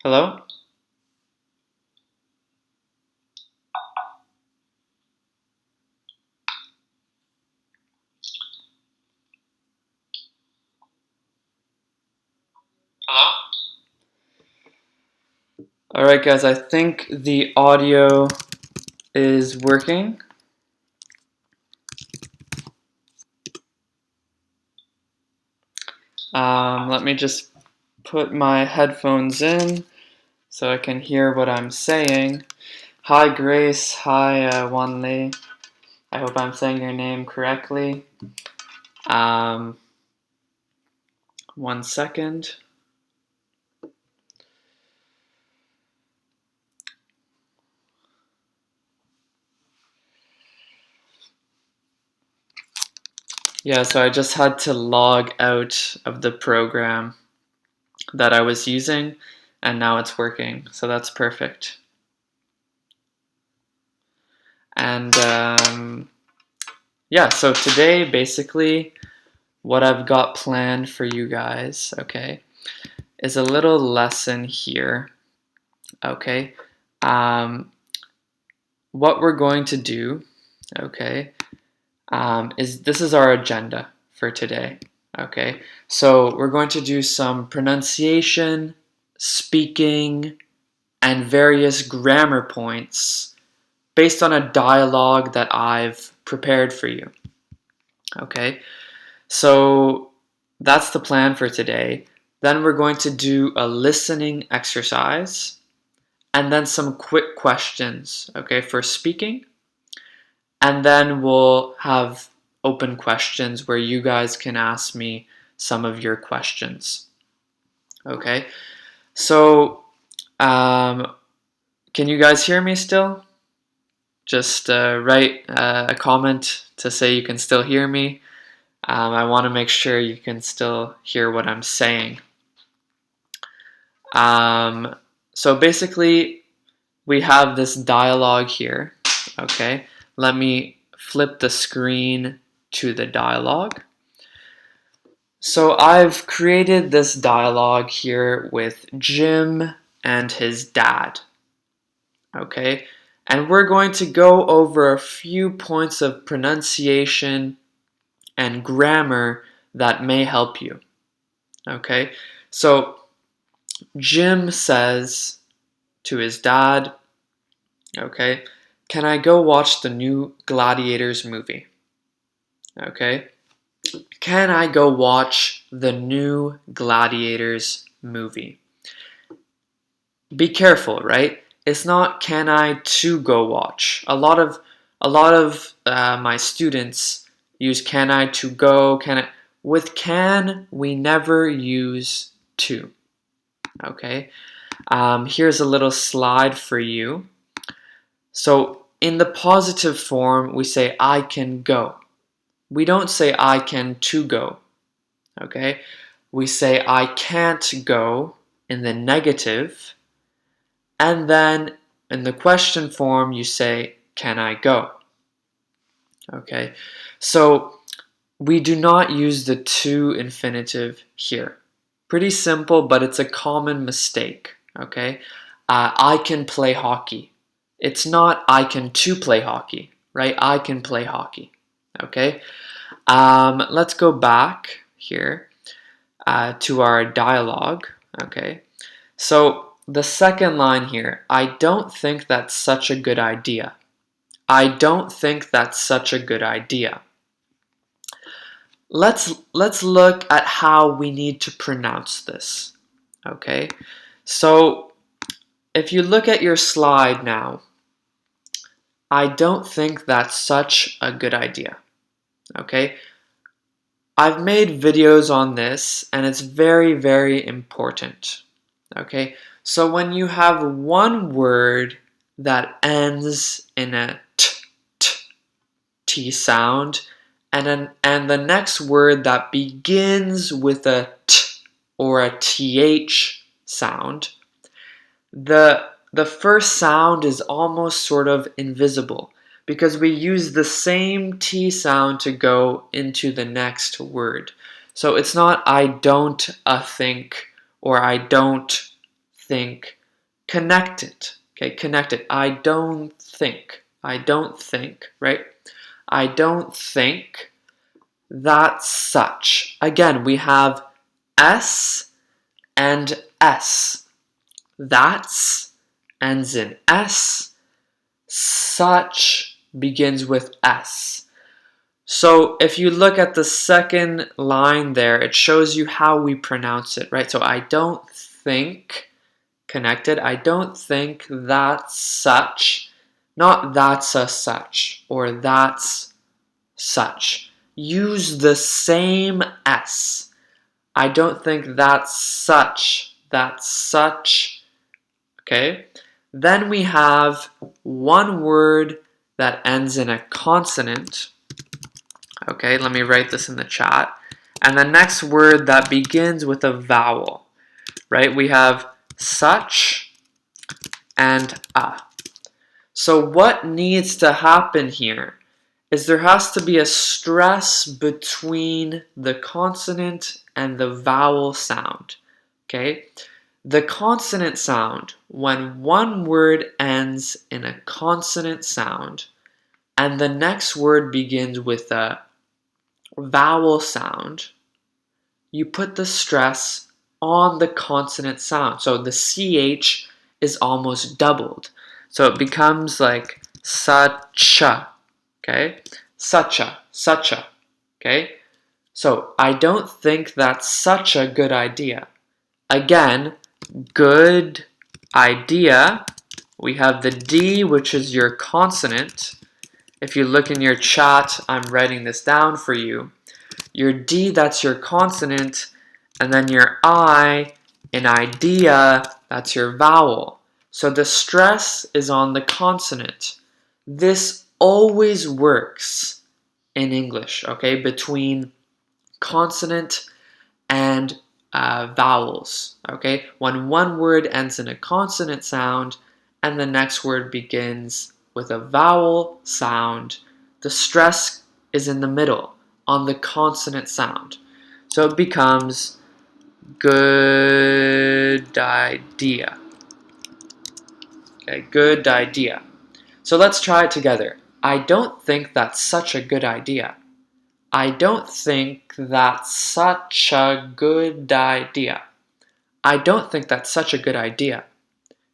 Hello? Hello? All right, guys, I think the audio is working. Let me just put my headphones in so I can hear what I'm saying. Hi, Grace. Hi, Wanli. I hope I'm saying your name correctly. Um, 1 second. Yeah, so I just had to log out of the program that I was using, and now it's working, so that's perfect. And yeah, so today, basically, what I've got planned for you guys, okay, is a little lesson here, okay? What we're going to do, okay, is this is our agenda for today, okay? So we're going to do some pronunciation, speaking, and various grammar points based on a dialogue that I've prepared for you, okay? So that's the plan for today. Then we're going to do a listening exercise and then some quick questions, okay, for speaking. And then we'll have open questions where you guys can ask me some of your questions, okay? So, can you guys hear me still? Just write a comment to say you can still hear me. I want to make sure you can still hear what I'm saying. So basically, we have this dialogue here. Okay, let me flip the screen to the dialogue. So I've created this dialogue here with Jim and his dad. Okay, and we're going to go over a few points of pronunciation and grammar that may help you. Okay, so Jim says to his dad, okay, can I go watch the new Gladiators movie? Okay, can I go watch the new Gladiators movie? Be careful, right? It's not can I to go watch. A lot of my students use can I to go, can I. With can, we never use to. Okay, here's a little slide for you. So in the positive form, we say I can go. We don't say I can to go. Okay, we say I can't go in the negative, and then in the question form, you say can I go? Okay, so we do not use the to infinitive here. Pretty simple, but it's a common mistake. Okay, I can play hockey. It's not I can to play hockey, right? I can play hockey. Okay, let's go back here to our dialogue. Okay, so the second line here, I don't think that's such a good idea. I don't think that's such a good idea. Let's look at how we need to pronounce this. Okay, so if you look at your slide now, I don't think that's such a good idea. Okay, I've made videos on this and it's very, very important. Okay, so when you have one word that ends in a t sound, and the next word that begins with a t or a th sound, the first sound is almost sort of invisible because we use the same T sound to go into the next word. So it's not I don't think or I don't think connected. Okay, connected. I don't think, right? I don't think that's such. Again, we have S and S. That's ends in S. Such begins with S. So if you look at the second line there, it shows you how we pronounce it, right? So I don't think, connected, I don't think that's such, not that's a such, or that's such. Use the same S. I don't think that's such, okay? Then we have one word that ends in a consonant. Okay, let me write this in the chat. And the next word that begins with a vowel, right? We have such and a. So what needs to happen here is there has to be a stress between the consonant and the vowel sound, okay? The consonant sound, when one word ends in a consonant sound and the next word begins with a vowel sound, you put the stress on the consonant sound. So the CH is almost doubled. So it becomes like sucha, okay? Sucha, okay? So I don't think that's such a good idea. Again, good idea. We have the D, which is your consonant. If you look in your chat, I'm writing this down for you. Your D, that's your consonant, and then your I in idea, that's your vowel. So the stress is on the consonant. This always works in English, okay, between consonant and vowels, okay? When one word ends in a consonant sound and the next word begins with a vowel sound, the stress is in the middle on the consonant sound. So it becomes good idea. Okay, good idea. So let's try it together. I don't think that's such a good idea. I don't think that's such a good idea. I don't think that's such a good idea.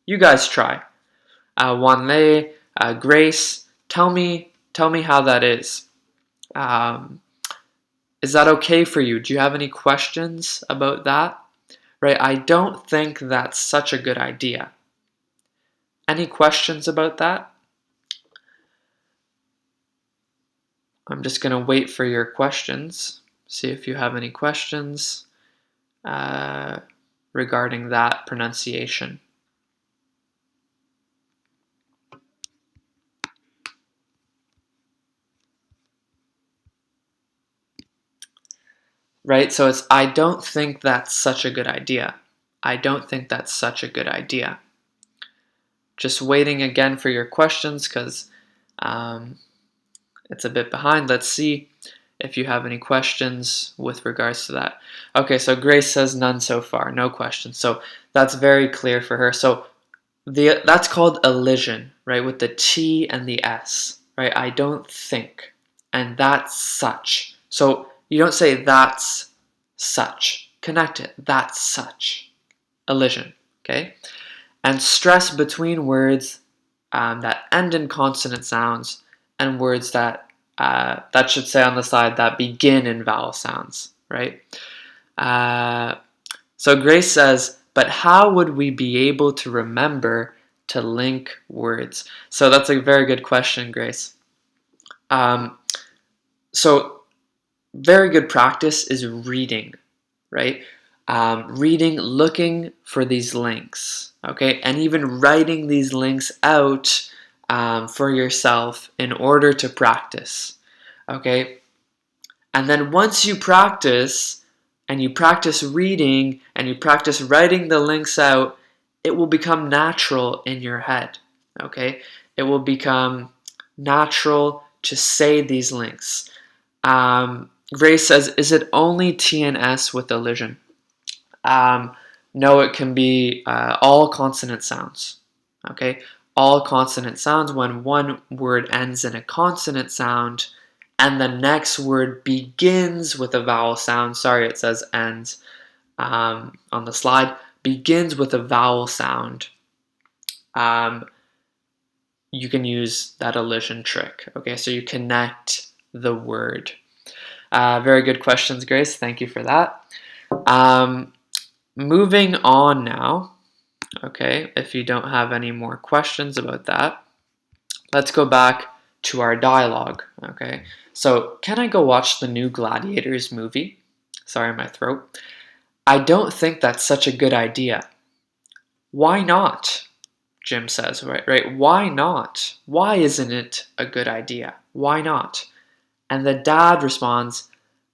You guys try. Wanlei, Grace, tell me how that is. Is that okay for you? Do you have any questions about that? Right, I don't think that's such a good idea. Any questions about that? I'm just going to wait for your questions. See if you have any questions regarding that pronunciation. Right, so it's I don't think that's such a good idea. I don't think that's such a good idea. Just waiting again for your questions because it's a bit behind. Let's see if you have any questions with regards to that. Okay, so Grace says none so far, no questions. So that's very clear for her. So that's called elision, right, with the T and the S, right? I don't think, and that's such. So you don't say that's such. Connect it. That's such. Elision, okay? And stress between words that end in consonant sounds and words that that should say on the side that begin in vowel sounds, right? So Grace says, but how would we be able to remember to link words? So that's a very good question, Grace. So very good practice is reading, right? Reading, looking for these links, okay? And even writing these links out for yourself in order to practice, okay? And then once you practice, and you practice reading, and you practice writing the links out, it will become natural in your head, okay? It will become natural to say these links. Grace says, is it only T and S with elision? No, it can be all consonant sounds. Okay, all consonant sounds when one word ends in a consonant sound and the next word begins with a vowel sound. Sorry, it says ends on the slide. Begins with a vowel sound. You can use that elision trick. Okay, so you connect the word. Very good questions, Grace. Thank you for that. Moving on now. Okay, if you don't have any more questions about that, let's go back to our dialogue. Okay, so can I go watch the new Gladiators movie? Sorry, my throat. I don't think that's such a good idea. Why not? Jim says, right? Why not? Why isn't it a good idea? Why not? And the dad responds,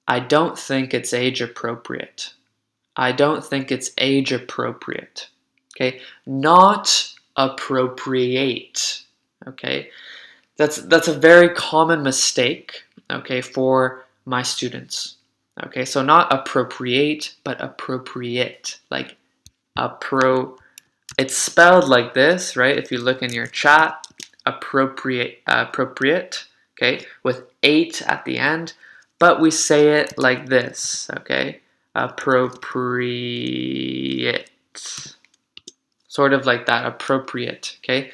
I don't think it's age appropriate. I don't think it's age appropriate. Okay, not appropriate. Okay, that's a very common mistake. Okay, for my students. Okay, so not appropriate, but appropriate. Like it's spelled like this, right? If you look in your chat, appropriate, okay, with 8 at the end, but we say it like this, okay? Appropriate. Sort of like that, appropriate, okay?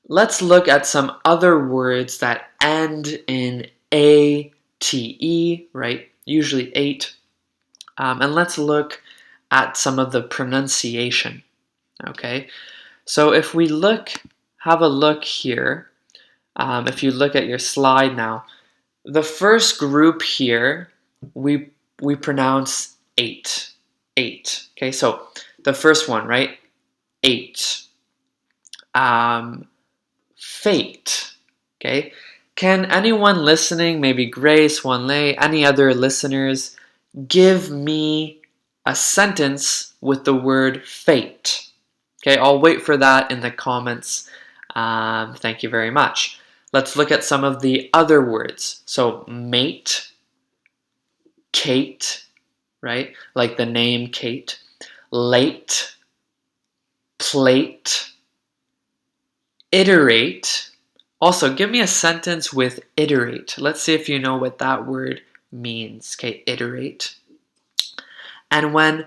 Let's look at some other words that end in A-T-E, right? Usually 8. And let's look at some of the pronunciation. Okay, so if we have a look here, if you look at your slide now, the first group here, we pronounce 8. Okay, so the first one, right? 8. Fate. Okay, can anyone listening, maybe Grace, Wanlei, any other listeners, give me a sentence with the word fate? Okay, I'll wait for that in the comments. Thank you very much. Let's look at some of the other words. So mate, Kate, right? Like the name Kate. Late, plate, iterate. Also, give me a sentence with iterate. Let's see if you know what that word means. Okay, iterate. And when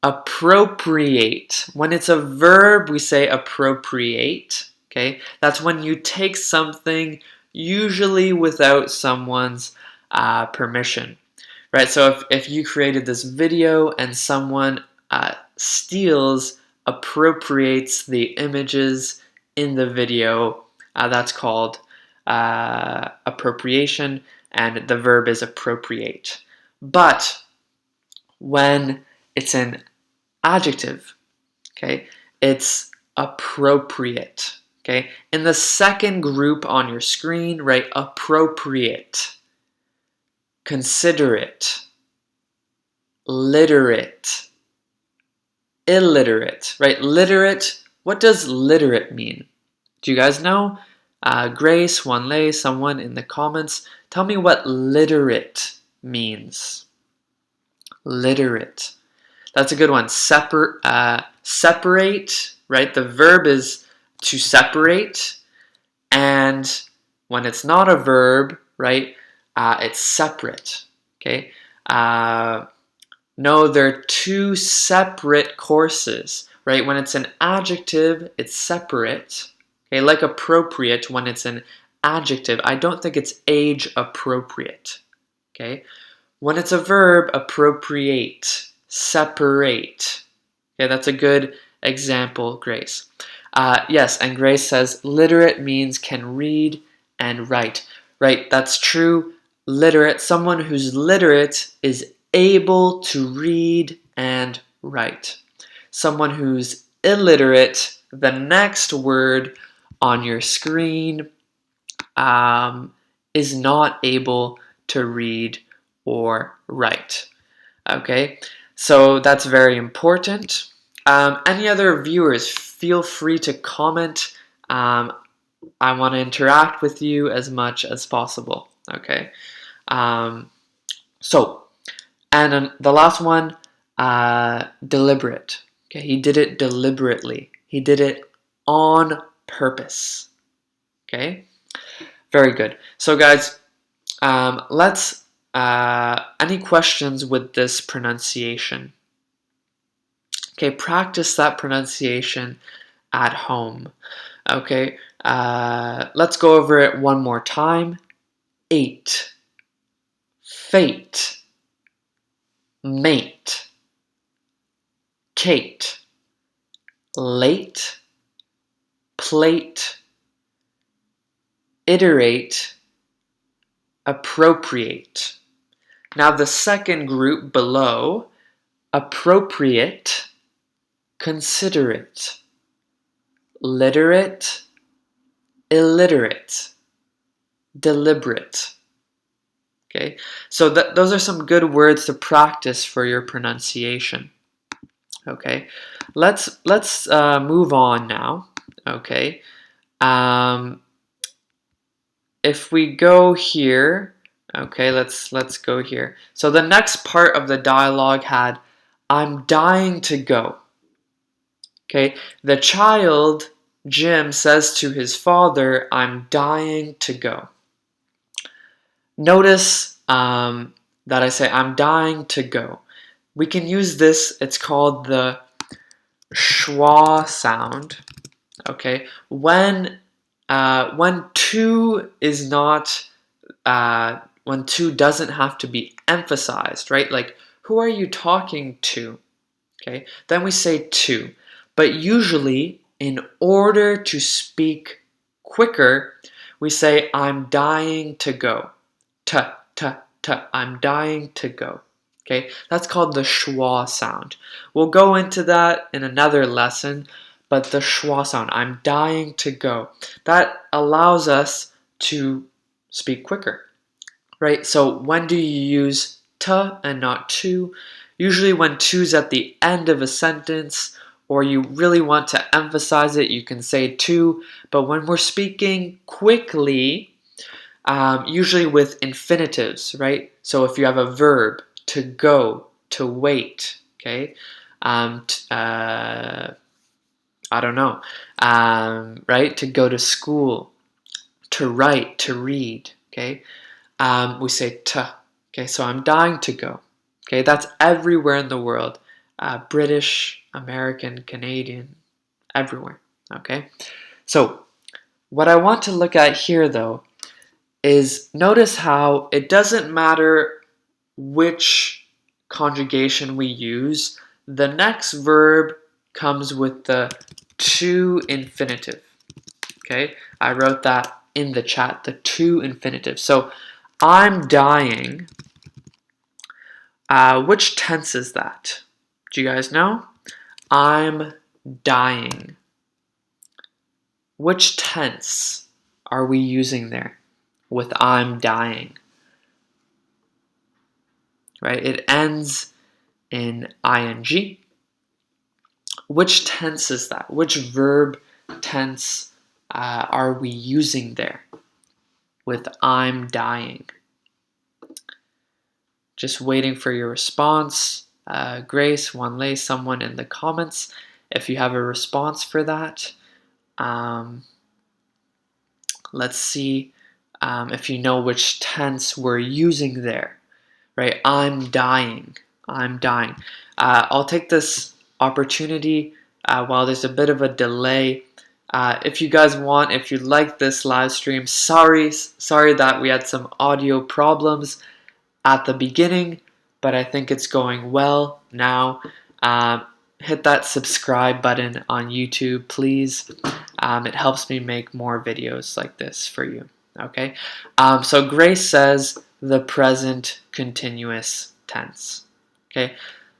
appropriate, when it's a verb, we say appropriate. Okay, that's when you take something usually without someone's permission, right? So if you created this video and someone steals, appropriates the images in the video, that's called appropriation, and the verb is appropriate. But when it's an adjective, okay, it's appropriate. Okay, in the second group on your screen, write appropriate, considerate, literate, illiterate, right? Literate, what does literate mean? Do you guys know? Grace, Wanlei, someone in the comments, tell me what literate means. Literate. That's a good one. Separate, right? The verb is to separate, and when it's not a verb, right, it's separate. Okay. No, they're two separate courses, right? When it's an adjective, it's separate. Okay, like appropriate. When it's an adjective, I don't think it's age appropriate. Okay. When it's a verb, appropriate, separate. Okay, that's a good example, Grace. Yes, and Grace says literate means can read and write. Right, that's true. Literate, someone who's literate is able to read and write. Someone who's illiterate, the next word on your screen, is not able to read or write. Okay, so that's very important. Any other viewers, feel free to comment. I want to interact with you as much as possible. Okay, so, and the last one, deliberate. Okay, he did it deliberately. He did it on purpose. Okay, very good. So guys, let's, any questions with this pronunciation? Okay, practice that pronunciation at home. Okay, let's go over it one more time. 8, fate, mate, Kate, late, plate, iterate, appropriate. Now the second group below, appropriate, considerate, literate, illiterate, deliberate. Okay, so those are some good words to practice for your pronunciation. Okay, let's move on now. Okay, if we go here, okay, let's go here. So the next part of the dialogue had, I'm dying to go. Okay, the child, Jim, says to his father, I'm dying to go. Notice that I say, I'm dying to go. We can use this, it's called the schwa sound. Okay, when to is not, when to doesn't have to be emphasized, right? Like, who are you talking to? Okay, then we say to. But usually, in order to speak quicker, we say, I'm dying to go. I'm dying to go. Okay, that's called the schwa sound. We'll go into that in another lesson, but the schwa sound, I'm dying to go, that allows us to speak quicker, right? So when do you use to and not to? Usually when to's at the end of a sentence, or you really want to emphasize it, you can say to, but when we're speaking quickly, usually with infinitives, right? So if you have a verb, to go, to wait, okay? I don't know, right? To go to school, to write, to read, okay? We say to, okay? So I'm dying to go, okay? That's everywhere in the world, British, American, Canadian, everywhere, okay? So what I want to look at here, though, is notice how it doesn't matter which conjugation we use, the next verb comes with the to infinitive. Okay, I wrote that in the chat, the to infinitive. So I'm dying. Which tense is that? Do you guys know? I'm dying. Which tense are we using there with I'm dying? Right? It ends in ing. Which tense is that? Which verb tense are we using there with I'm dying? Just waiting for your response. Grace, Wanlei, someone in the comments, if you have a response for that. Let's see if you know which tense we're using there. Right? I'm dying. I'm dying. I'll take this opportunity while there's a bit of a delay. If you guys want, if you like this live stream, sorry that we had some audio problems at the beginning, but I think it's going well now. Hit that subscribe button on YouTube, please. It helps me make more videos like this for you. Okay, so Grace says the present continuous tense. Okay,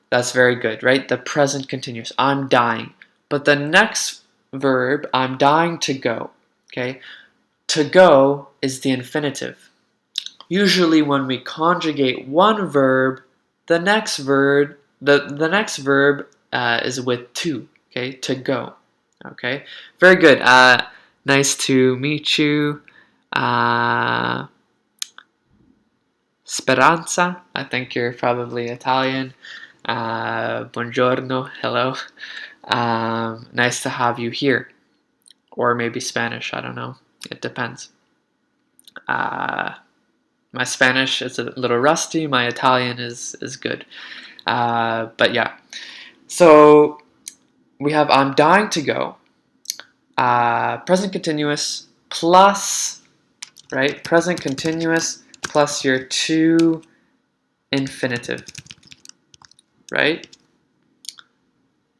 that's very good, right? The present continuous. I'm dying. But the next verb, I'm dying to go. Okay, to go is the infinitive. Usually when we conjugate one verb, the next verb is with to. Okay, to go. Okay, very good. Nice to meet you. Speranza, I think you're probably Italian. Buongiorno, hello. Nice to have you here. Or maybe Spanish, I don't know. It depends. My Spanish is a little rusty. My Italian is good. But yeah. So we have I'm dying to go. Present continuous plus, right? Present continuous plus your to infinitive, right?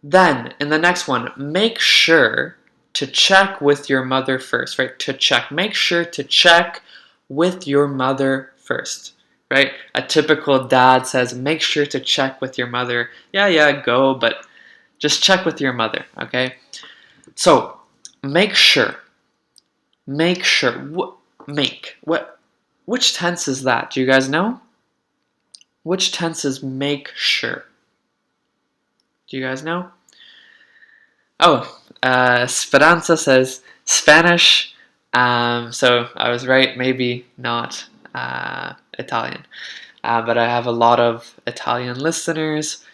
Then in the next one, make sure to check with your mother first, right? To check. Make sure to check with your mother first, right? A typical dad says, make sure to check with your mother. Yeah, go, but just check with your mother, okay? So, make sure. Make sure. Which tense is that? Do you guys know? Which tense is make sure? Do you guys know? Oh, Speranza says Spanish. So I was right, maybe not Italian. But I have a lot of Italian listeners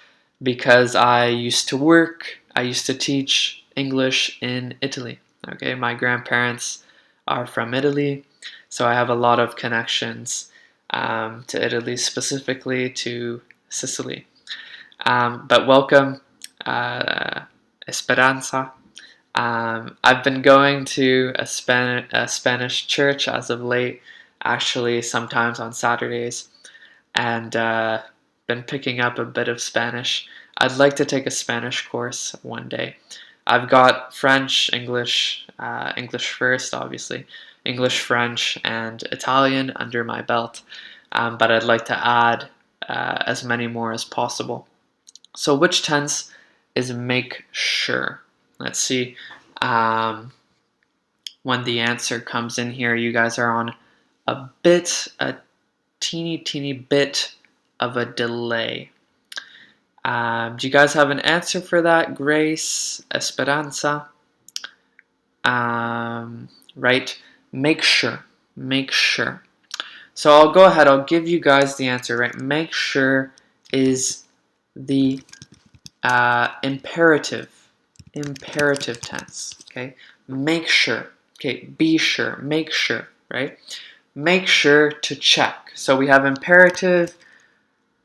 because I used to teach English in Italy. Okay, my grandparents are from Italy, so I have a lot of connections to Italy, specifically to Sicily. But welcome, Esperanza. I've been going to a Spanish church as of late, actually, sometimes on Saturdays, and been picking up a bit of Spanish. I'd like to take a Spanish course one day. I've got French, English, English first, obviously, English, French, and Italian under my belt, but I'd like to add as many more as possible. So which tense is make sure? Let's see. When the answer comes in here, you guys are on a teeny bit of a delay. Do you guys have an answer for that? Grace, Esperanza? Right? Make sure. Make sure. So I'll go ahead. I'll give you guys the answer, right? Make sure is the imperative tense. Okay, make sure. Okay, be sure. Make sure. Right. Make sure to check. So we have imperative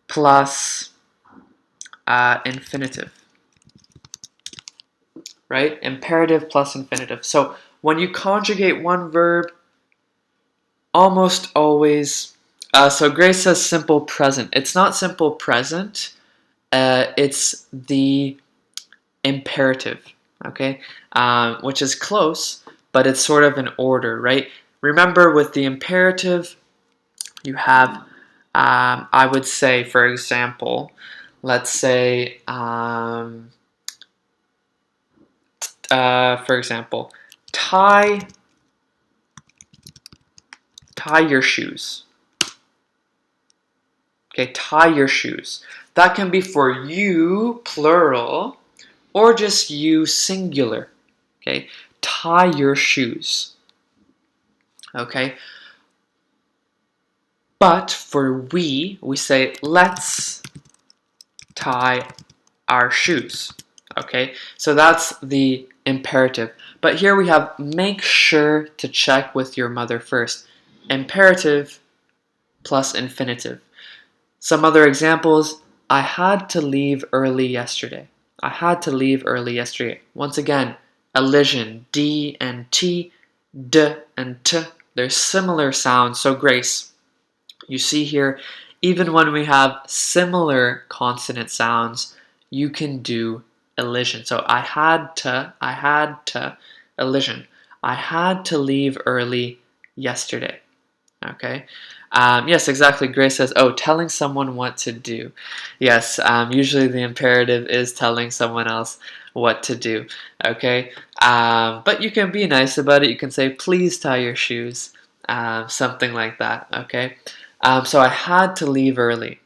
plus infinitive. Right. Imperative plus infinitive. So when you conjugate one verb, almost always. So Grace says simple present. It's not simple present. It's the imperative, okay, which is close, but it's sort of an order, right? Remember, with the imperative, you have, I would say, for example, let's say, for example, tie your shoes. Okay, tie your shoes. That can be for you, plural, or just you, singular. Okay, tie your shoes. Okay, but for we say let's tie our shoes. Okay, so that's the imperative. But here we have make sure to check with your mother first. Imperative plus infinitive. Some other examples: I had to leave early yesterday. I had to leave early yesterday. Once again, elision, D and T, D and T. They're similar sounds. So Grace, you see here, even when we have similar consonant sounds, you can do elision. So I had to, elision. I had to leave early yesterday. Okay. Yes, exactly. Grace says, oh, telling someone what to do. Yes, usually the imperative is telling someone else what to do. Okay. But you can be nice about it. You can say, please tie your shoes. Something like that. Okay. So I had to leave early.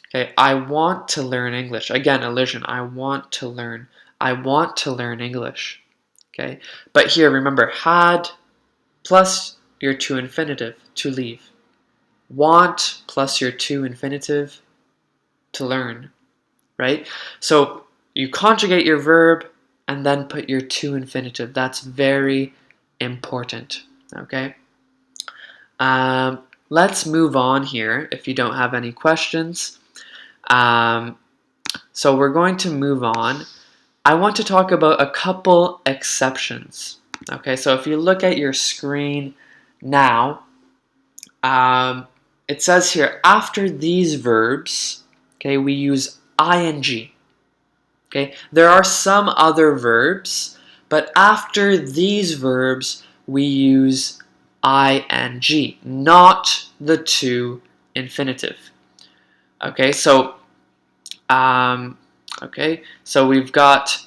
Okay. I want to learn English. Again, elision. I want to learn. I want to learn English. Okay. But here, remember, had plus your to infinitive, to leave. Want plus your to infinitive, to learn. right? So you conjugate your verb and then put your to infinitive. That's very important, okay? Let's move on here if you don't have any questions. So we're going to move on. I want to talk about a couple exceptions. Okay, so if you look at your screen now, it says here, after these verbs, okay, we use ing. Okay, there are some other verbs, but after these verbs, we use ing, not the to infinitive. Okay, so we've got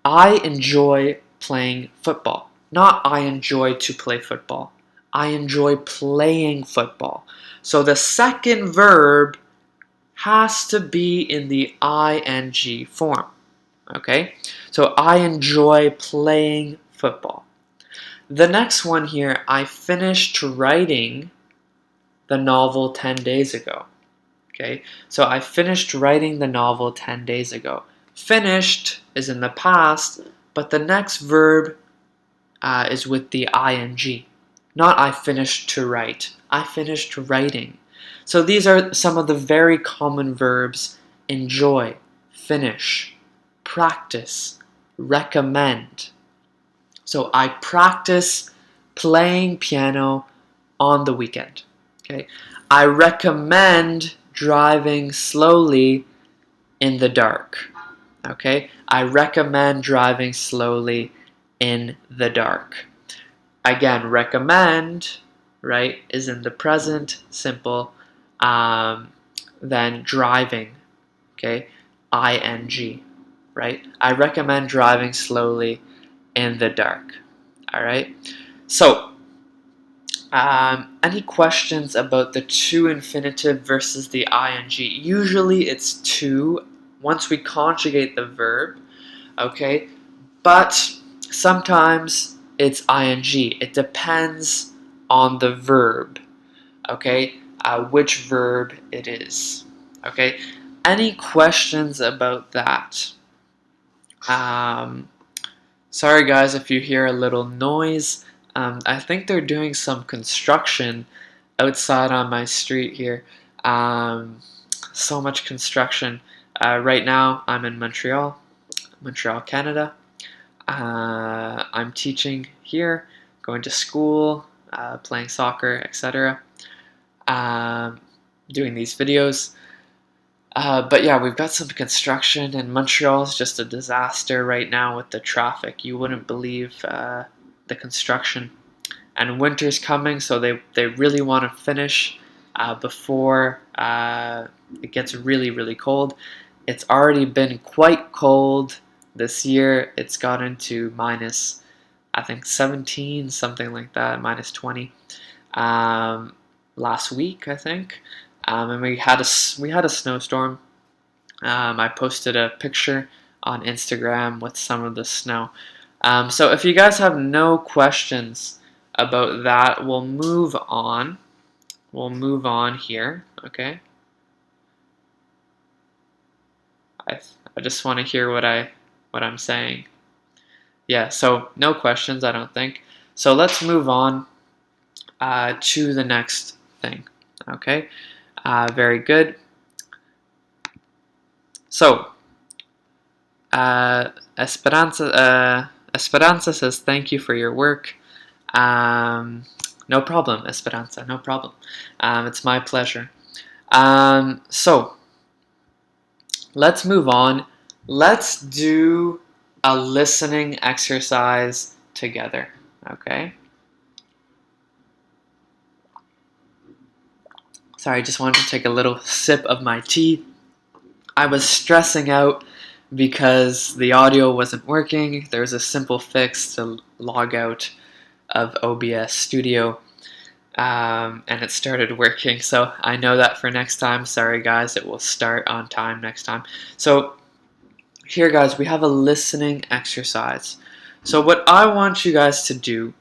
I enjoy playing football. Not I enjoy to play football. I enjoy playing football. So the second verb has to be in the ing form. Okay? So I enjoy playing football. The next one here, I finished writing the novel 10 days ago. Okay? So I finished writing the novel 10 days ago. Finished is in the past, but the next verb is with the ing. Not I finished to write. I finished writing. So these are some of the very common verbs: enjoy, finish, practice, recommend. So I practice playing piano on the weekend. Okay? I recommend driving slowly in the dark. Okay? I recommend driving slowly in the dark. Again, recommend, right, is in the present simple. Then driving, okay, ing, right? I recommend driving slowly in the dark. All right. So, any questions about the to infinitive versus the ing? Usually it's to once we conjugate the verb, okay? But sometimes it's ing. It depends on the verb, okay? Which verb it is, okay? Any questions about that? Sorry guys if you hear a little noise. I think they're doing some construction outside on my street here. So much construction. Right now I'm in Montreal, Canada. I'm teaching here, going to school, playing soccer, etc. Doing these videos. But yeah, we've got some construction, and Montreal is just a disaster right now with the traffic. You wouldn't believe the construction. And winter's coming, so they really want to finish before it gets really, really cold. It's already been quite cold this year. It's gotten to minus, I think, 17, something like that, minus 20 last week, I think. And we had a snowstorm. I posted a picture on Instagram with some of the snow. So if you guys have no questions about that, we'll move on. We'll move on here, okay? I just want to hear what I'm saying. Yeah, so no questions, I don't think. So let's move on to the next thing, okay? Very good. So, Esperanza says, thank you for your work. No problem, Esperanza, no problem. It's my pleasure. So, let's move on. Let's do a listening exercise together, okay? Sorry, I just wanted to take a little sip of my tea. I was stressing out because the audio wasn't working. There was a simple fix to log out of OBS Studio, and it started working. So I know that for next time. Sorry guys, it will start on time next time. So here guys, we have a listening exercise. So what I want you guys to do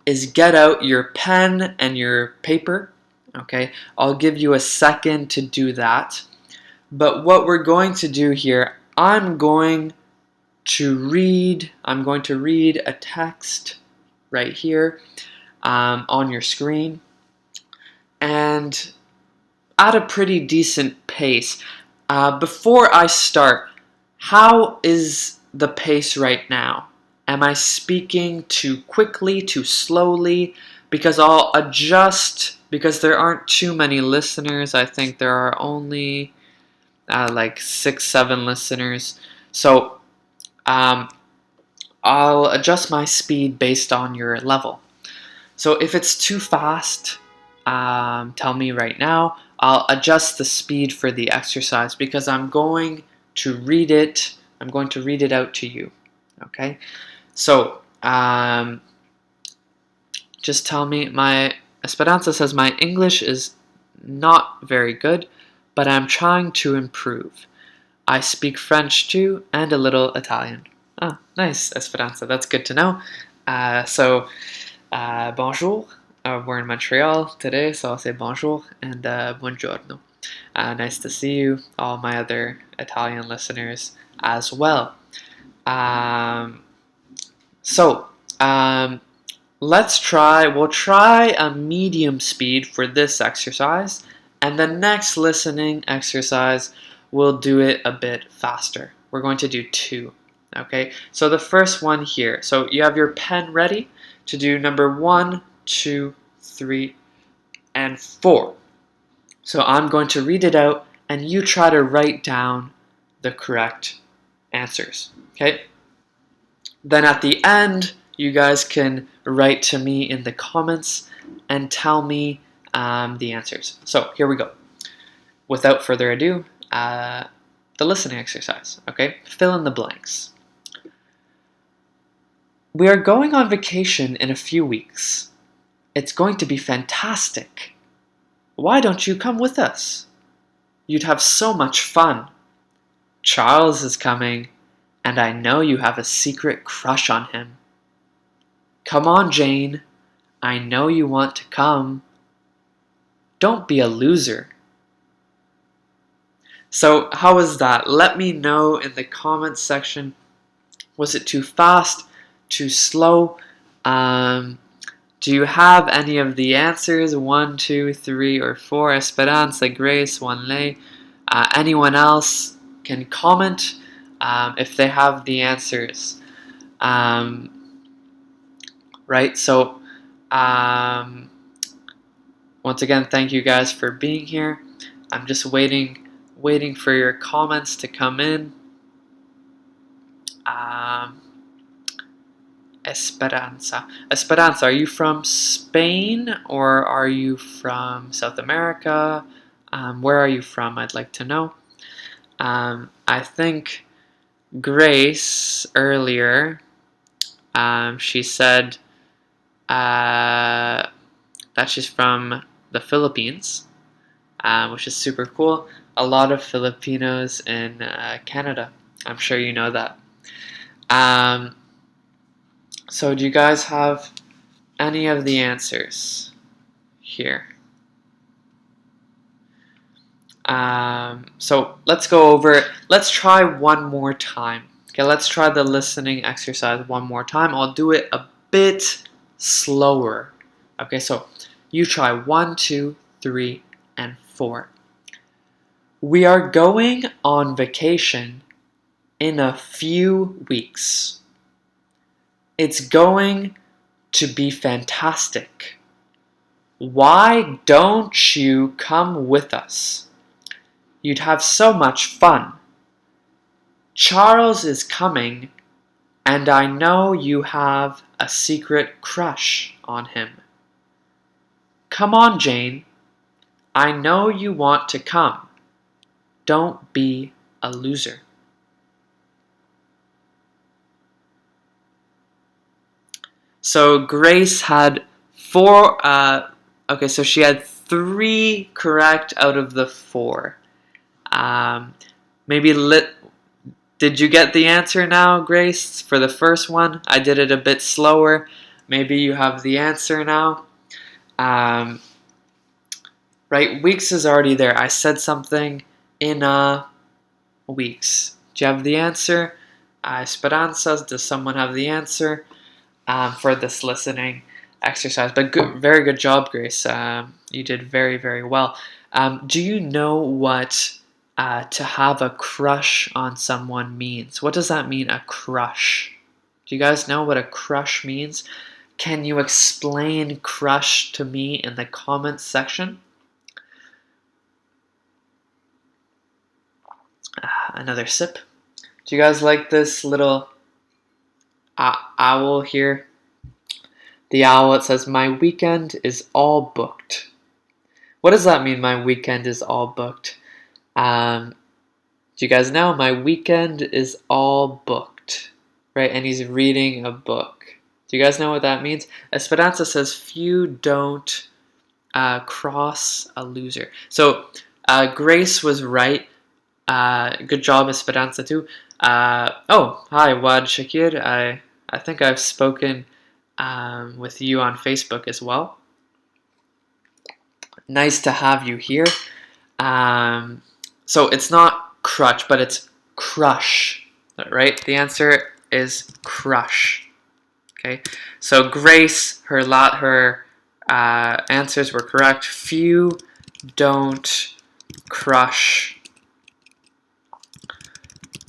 is get out your pen and your paper. Okay, I'll give you a second to do that. But what we're going to do here, I'm going to read a text right here on your screen, and at a pretty decent pace. Before I start, how is the pace right now? Am I speaking too quickly, too slowly? Because I'll adjust, because there aren't too many listeners. I think there are only like 6, 7 listeners. So I'll adjust my speed based on your level. So if it's too fast, tell me right now. I'll adjust the speed for the exercise because I'm going to read it. I'm going to read it out to you. Okay. So just tell me. My Esperanza says my English is not very good, but I'm trying to improve. I speak French too and a little Italian. Ah, nice, Esperanza. That's good to know. Bonjour. We're in Montreal today, so I'll say bonjour and buongiorno. Nice to see you, all my other Italian listeners as well. Um, so, we'll try a medium speed for this exercise, and the next listening exercise, we'll do it a bit faster. We're going to do 2. Okay, so the first one here. So you have your pen ready to do number 1, 2, 3, and 4. So I'm going to read it out, and you try to write down the correct answers. Okay? Then at the end, you guys can write to me in the comments and tell me the answers. So here we go. Without further ado, the listening exercise. Okay? Fill in the blanks. We are going on vacation in a few weeks. It's going to be fantastic. Why don't you come with us? You'd have so much fun. Charles is coming, and I know you have a secret crush on him. Come on, Jane. I know you want to come. Don't be a loser. So, how was that? Let me know in the comments section. Was it too fast? Too slow? Do you have any of the answers? 1, 2, 3, or 4? Esperanza, Grace, Wanley. Anyone else can comment if they have the answers. Right? So, once again, thank you guys for being here. I'm just waiting for your comments to come in. Esperanza, are you from Spain or are you from South America? Where are you from? I'd like to know. I think Grace earlier, she said that she's from the Philippines, which is super cool. A lot of Filipinos in Canada. I'm sure you know that. So do you guys have any of the answers here? So let's go over it. Let's try one more time. Okay, let's try the listening exercise one more time. I'll do it a bit slower. Okay, so you try 1, 2, 3, and 4. We are going on vacation in a few weeks. It's going to be fantastic. Why don't you come with us? You'd have so much fun. Charles is coming, and I know you have a secret crush on him. Come on, Jane. I know you want to come. Don't be a loser. So Grace had 4, okay, so she had 3 correct out of the 4. Did you get the answer now, Grace, for the first one? I did it a bit slower. Maybe you have the answer now. Right, weeks is already there. I said something in weeks. Do you have the answer? Esperanza, does someone have the answer for this listening exercise? But very good job, Grace. You did very, very well. Do you know what to have a crush on someone means? What does that mean, a crush? Do you guys know what a crush means? Can you explain crush to me in the comments section? Another sip. Do you guys like this little owl here? The owl, it says, my weekend is all booked. What does that mean, my weekend is all booked? Do you guys know? My weekend is all booked, right? And he's reading a book. Do you guys know what that means? Esperanza says, few don't cross a loser. So Grace was right. Good job, Esperanza, too. Oh, hi, Wad Shakir. I think I've spoken with you on Facebook as well. Nice to have you here. So it's not crutch, but it's crush, right? The answer is crush. Okay, so Grace, her answers were correct. Few don't crush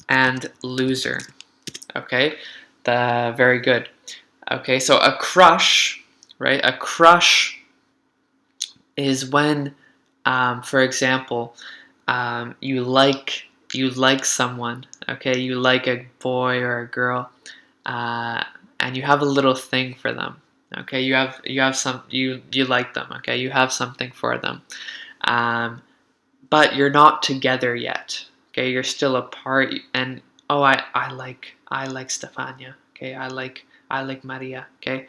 and loser. Okay, very good. Okay, so a crush, right? A crush is when, for example, you like someone. Okay, you like a boy or a girl, and you have a little thing for them. Okay, you like them. Okay, you have something for them, but you're not together yet. Okay, you're still apart. And oh, I like Stefania. Okay, I like Maria. Okay,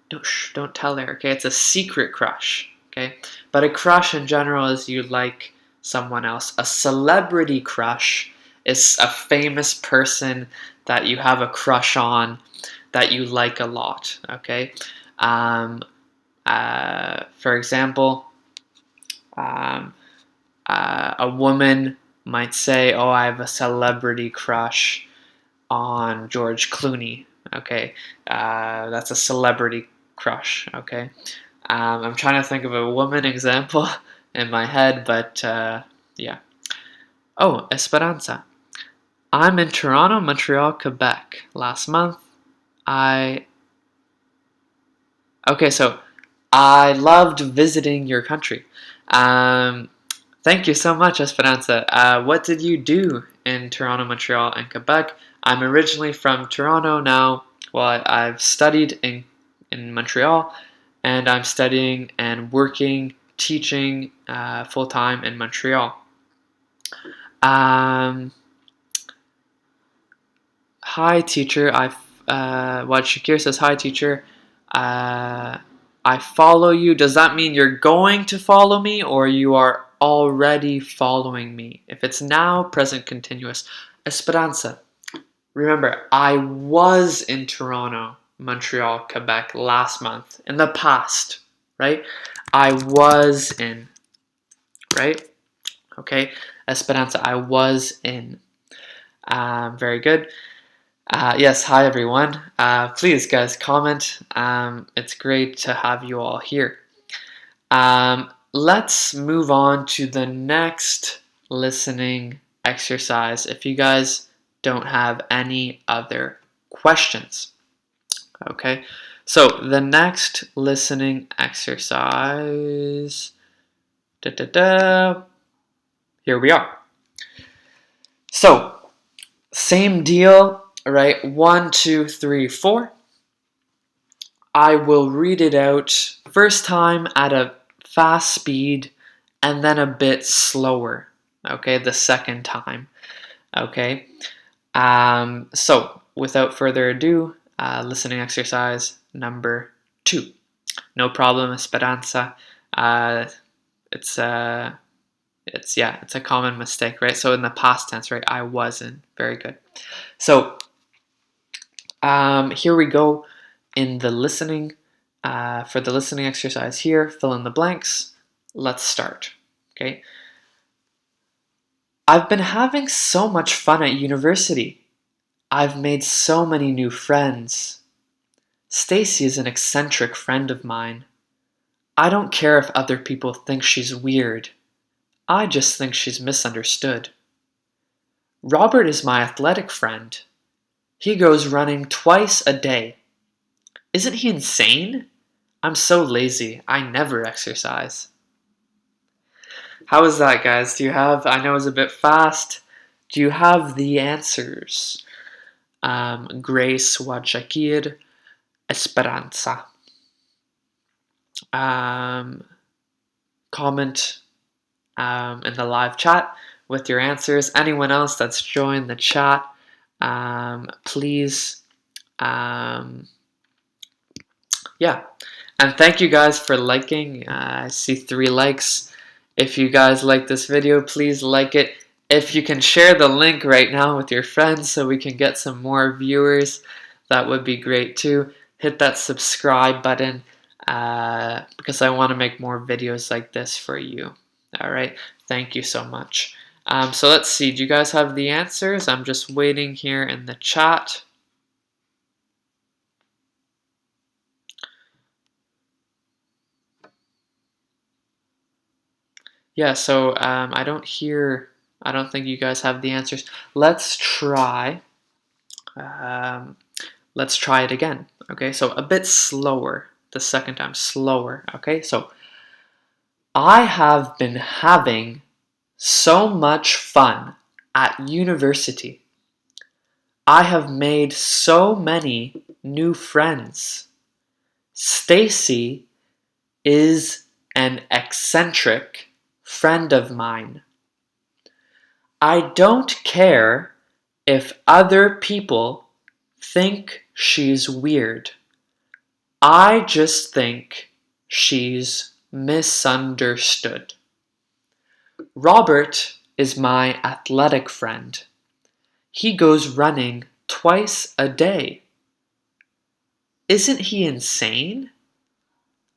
don't tell her. Okay, it's a secret crush. Okay, but a crush in general is you like someone else. A celebrity crush is a famous person that you have a crush on, that you like a lot. Okay, for example, a woman might say, "Oh, I have a celebrity crush on George Clooney." Okay, that's a celebrity crush. Okay, I'm trying to think of a woman example in my head, but yeah. Oh, Esperanza. I'm in Toronto, Montreal, Quebec. Last month, okay, so I loved visiting your country. Thank you so much, Esperanza. What did you do in Toronto, Montreal, and Quebec? I'm originally from Toronto now. Well, I've studied in Montreal, and I'm studying and working, teaching full-time in Montreal. Hi, teacher. What Shakir says, hi, teacher. I follow you. Does that mean you're going to follow me or you are already following me? If it's now, present continuous. Esperanza. Remember, I was in Toronto, Montreal, Quebec last month. In the past, right? I was in, right? Okay. Esperanza, I was in. Very good. Yes, hi everyone. Please, guys, comment. It's great to have you all here. Let's move on to the next listening exercise if you guys don't have any other questions. Okay, so the next listening exercise, here we are. So, same deal, right? 1, 2, 3, 4. I will read it out first time at a fast speed and then a bit slower, okay, the second time, okay? So, without further ado, listening exercise number 2. No problem, Esperanza. It's a common mistake, right? So in the past tense, right? I wasn't. Very good. So here we go in the listening, for the listening exercise here, fill in the blanks. Let's start, okay? I've been having so much fun at university. I've made so many new friends. Stacy is an eccentric friend of mine. I don't care if other people think she's weird. I just think she's misunderstood. Robert is my athletic friend. He goes running twice a day. Isn't he insane? I'm so lazy. I never exercise. How is that, guys? Do you have, I know it's a bit fast, do you have the answers? Grace Wajakir, Esperanza. Comment in the live chat with your answers. Anyone else that's joined the chat, please, yeah. And thank you guys for liking. I see 3 likes. If you guys like this video, please like it. If you can share the link right now with your friends so we can get some more viewers, that would be great too. Hit that subscribe button because I want to make more videos like this for you. All right, thank you so much. So let's see, do you guys have the answers? I'm just waiting here in the chat. Yeah, so I don't think you guys have the answers. Let's try it again. Okay, so a bit slower the second time, slower. Okay, so I have been having so much fun at university. I have made so many new friends. Stacy is an eccentric friend of mine. I don't care if other people think she's weird. I just think she's misunderstood. Robert is my athletic friend. He goes running twice a day. Isn't he insane?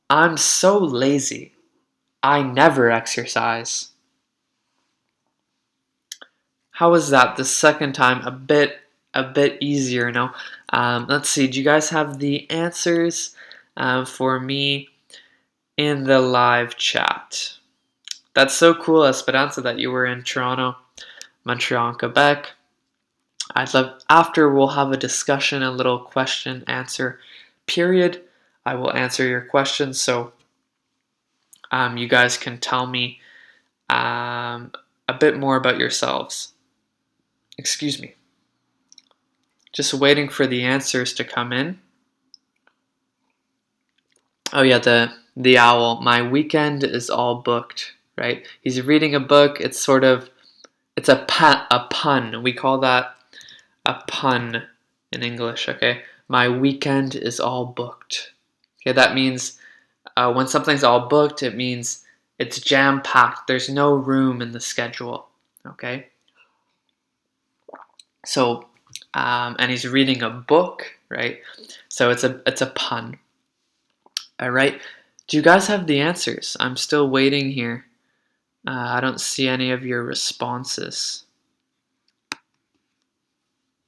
I'm so lazy. I never exercise. How was that the second time? A bit easier now. Let's see. Do you guys have the answers for me in the live chat? That's so cool, Esperanza, that you were in Toronto, Montreal, and Quebec. I'd love, after we'll have a discussion, a little question answer period. I will answer your questions, so you guys can tell me a bit more about yourselves. Excuse me. Just waiting for the answers to come in. Oh yeah, the owl. My weekend is all booked, right? He's reading a book. It's sort of, it's a pun. We call that a pun in English, okay? My weekend is all booked. Okay, that means when something's all booked, it means it's jam-packed. There's no room in the schedule, okay? So, and he's reading a book, right? So it's a pun. All right. Do you guys have the answers? I'm still waiting here. I don't see any of your responses.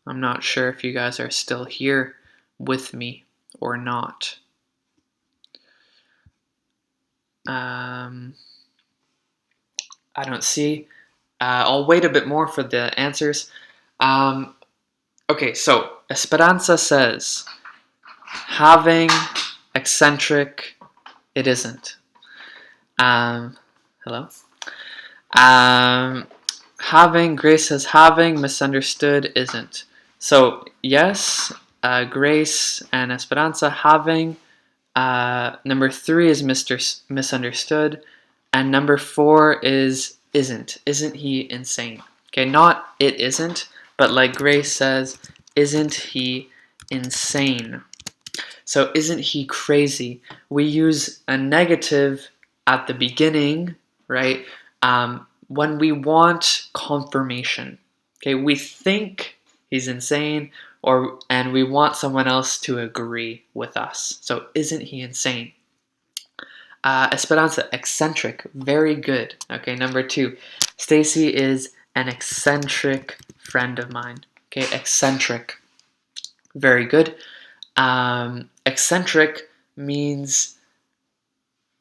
I'm not sure if you guys are still here with me or not. I don't see. I'll wait a bit more for the answers. Okay, so Esperanza says, having eccentric, it isn't. Hello? Grace says, having misunderstood isn't. So, yes, Grace and Esperanza, having. Number 3 is misunderstood. And number 4 is isn't. Isn't he insane? Okay, not it isn't, but like Grace says, isn't he insane? So isn't he crazy? We use a negative at the beginning, right? When we want confirmation. Okay, we think he's insane, and we want someone else to agree with us. So isn't he insane? Esperanza, eccentric, very good. Okay, number 2, Stacy is an eccentric friend of mine. Okay, eccentric. Very good. Eccentric means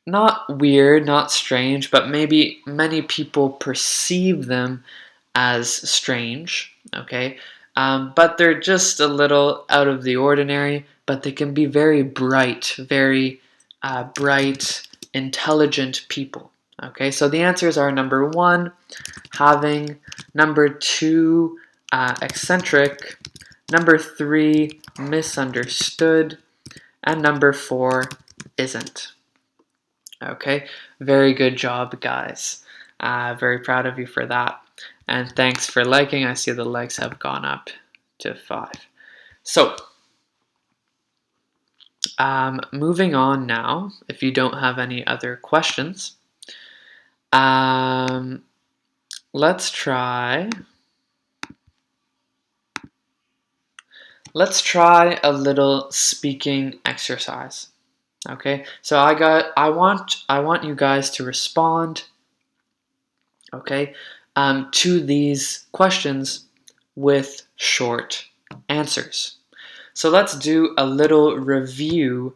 not weird, not strange, but maybe many people perceive them as strange, okay? But they're just a little out of the ordinary, but they can be very bright, bright, intelligent people, okay? So the answers are number 1, having, number 2, eccentric, number 3, misunderstood, and number 4, isn't. Okay, very good job, guys. Very proud of you for that. And thanks for liking. I see the likes have gone up to 5. So, moving on now, if you don't have any other questions, let's try a little speaking exercise. Okay, so I want you guys to respond, okay, to these questions with short answers. So let's do a little review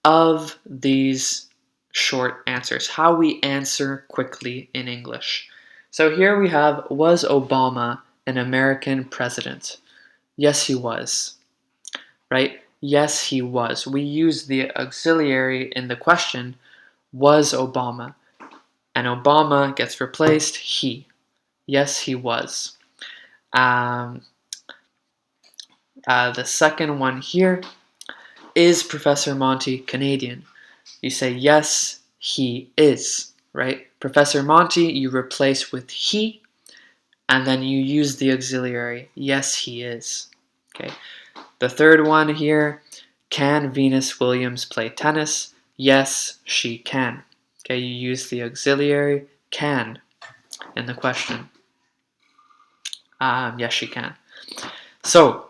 of these short answers, how we answer quickly in English. So here we have, was Obama an American president? Yes, he was, right? Yes, he was. We use the auxiliary in the question, was Obama? And Obama gets replaced, he. Yes, he was. The second one here, is Professor Monty Canadian? You say, yes, he is, right? Professor Monty, you replace with he, and then you use the auxiliary, yes, he is. Okay. The third one here, can Venus Williams play tennis? Yes, she can. Okay, you use the auxiliary, can, in the question. Yes, she can. So,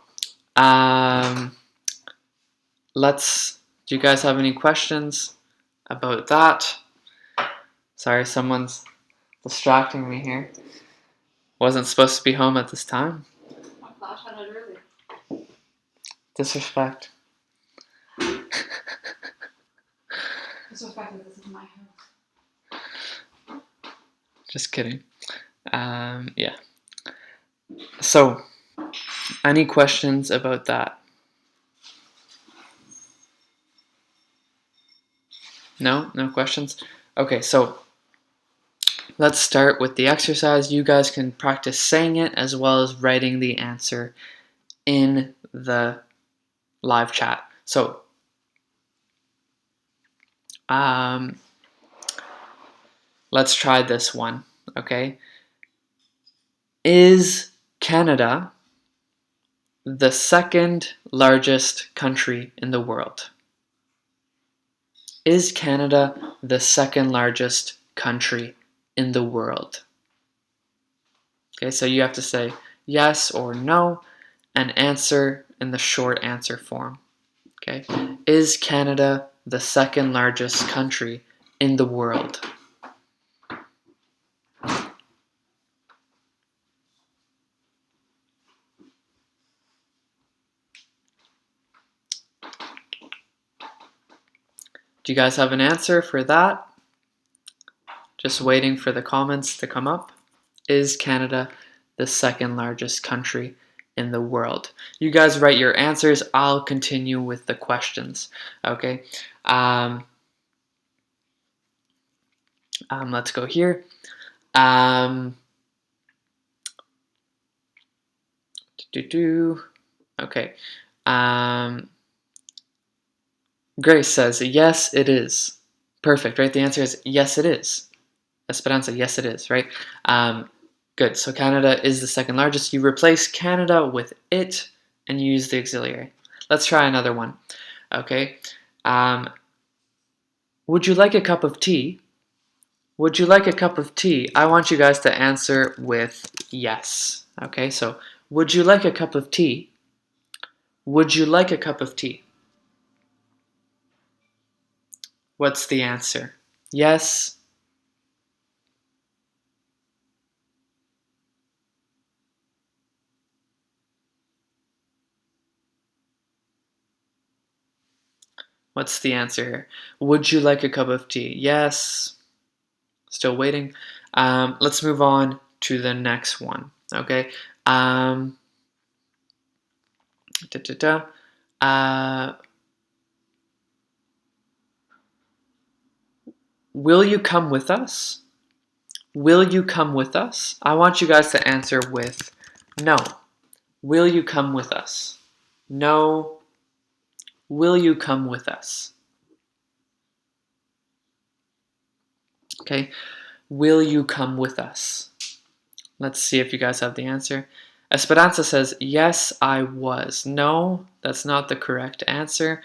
do you guys have any questions about that? Sorry, someone's distracting me here. Wasn't supposed to be home at this time. My flash had it early. Disrespect. Disrespect that this is my house. Just kidding. Yeah. So, any questions about that? No? No questions? Okay, so let's start with the exercise. You guys can practice saying it as well as writing the answer in the live chat. So, let's try this one, okay? Is Canada the second largest country in the world? Is Canada the second largest country in the world? Okay, so you have to say yes or no and answer in the short answer form. Okay, is Canada the second largest country in the world? Do you guys have an answer for that? Just waiting for the comments to come up. Is Canada the second largest country in the world? You guys write your answers. I'll continue with the questions. Okay. Let's go here. Okay. Grace says, yes, it is. Perfect, right? The answer is yes, it is. Esperanza, yes, it is, right? Good. So Canada is the second largest. You replace Canada with it and you use the auxiliary. Let's try another one. Okay. Would you like a cup of tea? Would you like a cup of tea? I want you guys to answer with yes. Okay, so would you like a cup of tea? Would you like a cup of tea? What's the answer? Yes. What's the answer here? Would you like a cup of tea? Yes. Still waiting. Let's move on to the next one. Okay. Will you come with us? Will you come with us? I want you guys to answer with no. Will you come with us? No. Will you come with us? Okay. Will you come with us? Let's see if you guys have the answer. Esperanza says, yes, I was. No, that's not the correct answer.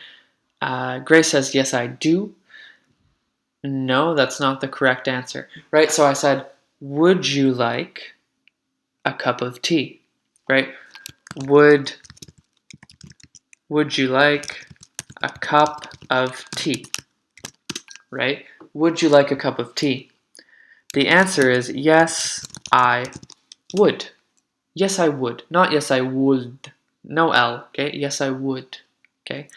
Grace says, yes, I do. No, that's not the correct answer. Right, so I said, would you like a cup of tea? Right? Would you like a cup of tea? Right? Would you like a cup of tea? The answer is yes, I would. Yes, I would. Not yes, I would. No L, okay? Yes, I would, okay?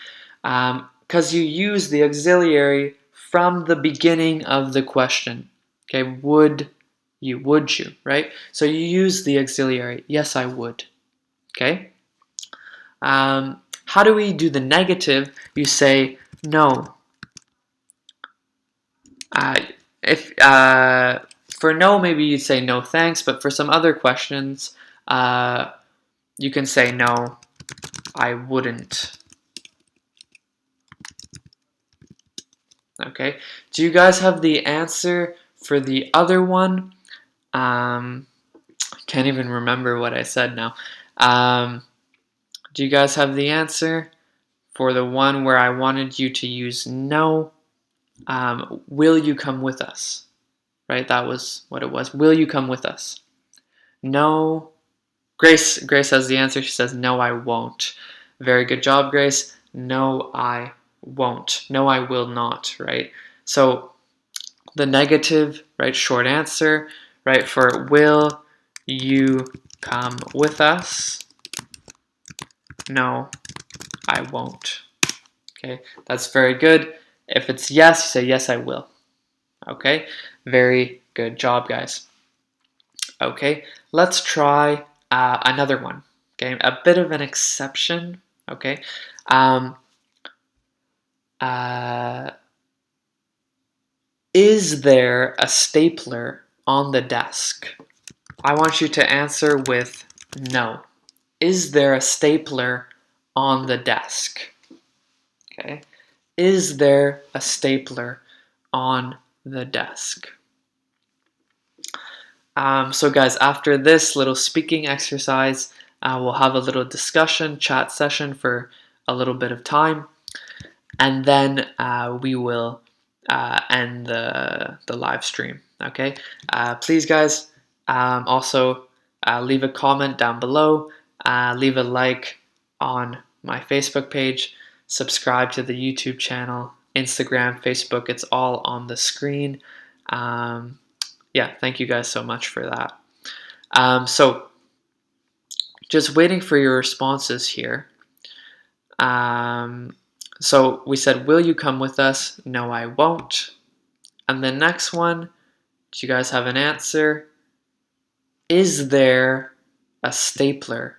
Because you use the auxiliary from the beginning of the question, okay? Would you, right? So you use the auxiliary, yes, I would, okay? How do we do the negative? You say no. If for no, maybe you'd say no thanks, but for some other questions, you can say no, I wouldn't. Okay, do you guys have the answer for the other one? Can't even remember what I said now. Do you guys have the answer for the one where I wanted you to use no? Will you come with us? Right, that was what it was. Will you come with us? No. Grace has the answer. She says, no, I won't. Very good job, Grace. No, I won't. No, I will not, right? So the negative, right, short answer, right, for will you come with us? No, I won't. Okay, that's very good. If it's yes, you say, yes, I will. Okay, very good job, guys. Okay, let's try another one. Okay, a bit of an exception. Okay, is there a stapler on the desk? I want you to answer with no. Is there a stapler on the desk? Okay, is there a stapler on the desk? So guys, after this little speaking exercise, we'll have a little discussion, chat session for a little bit of time, and then we will end the live stream, okay? Please guys, also leave a comment down below, leave a like on my Facebook page, subscribe to the YouTube channel, Instagram, Facebook, it's all on the screen. Yeah, thank you guys so much for that. So, just waiting for your responses here. So we said, will you come with us? No, I won't. And the next one, do you guys have an answer? Is there a stapler?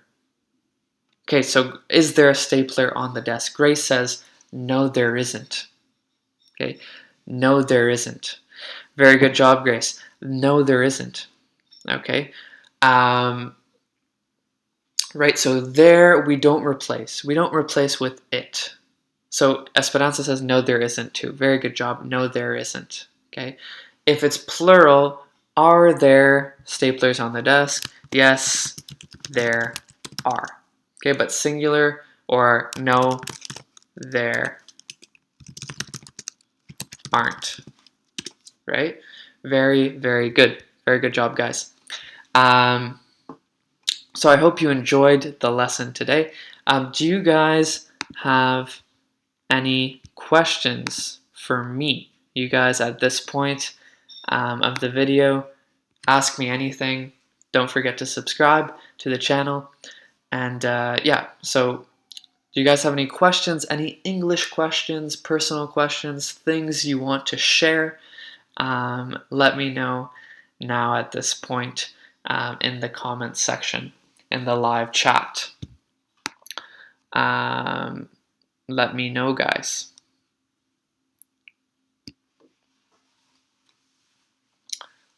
Okay, so is there a stapler on the desk? Grace says, no, there isn't. Okay, no, there isn't. Very good job, Grace. No, there isn't. Okay. Right, so there we don't replace. We don't replace with it. So Esperanza says, no, there isn't too. Very good job. No, there isn't. Okay. If it's plural, are there staplers on the desk? Yes, there are. Okay, but singular or no, there aren't. Right? Very, very good. Very good job, guys. So I hope you enjoyed the lesson today. Do you guys have any questions for me? You guys at this point of the video, ask me anything. Don't forget to subscribe to the channel. And yeah, so Do you guys have any questions, any English questions, personal questions, things you want to share? Let me know now at this point in the comments section, in the live chat. Let me know, guys.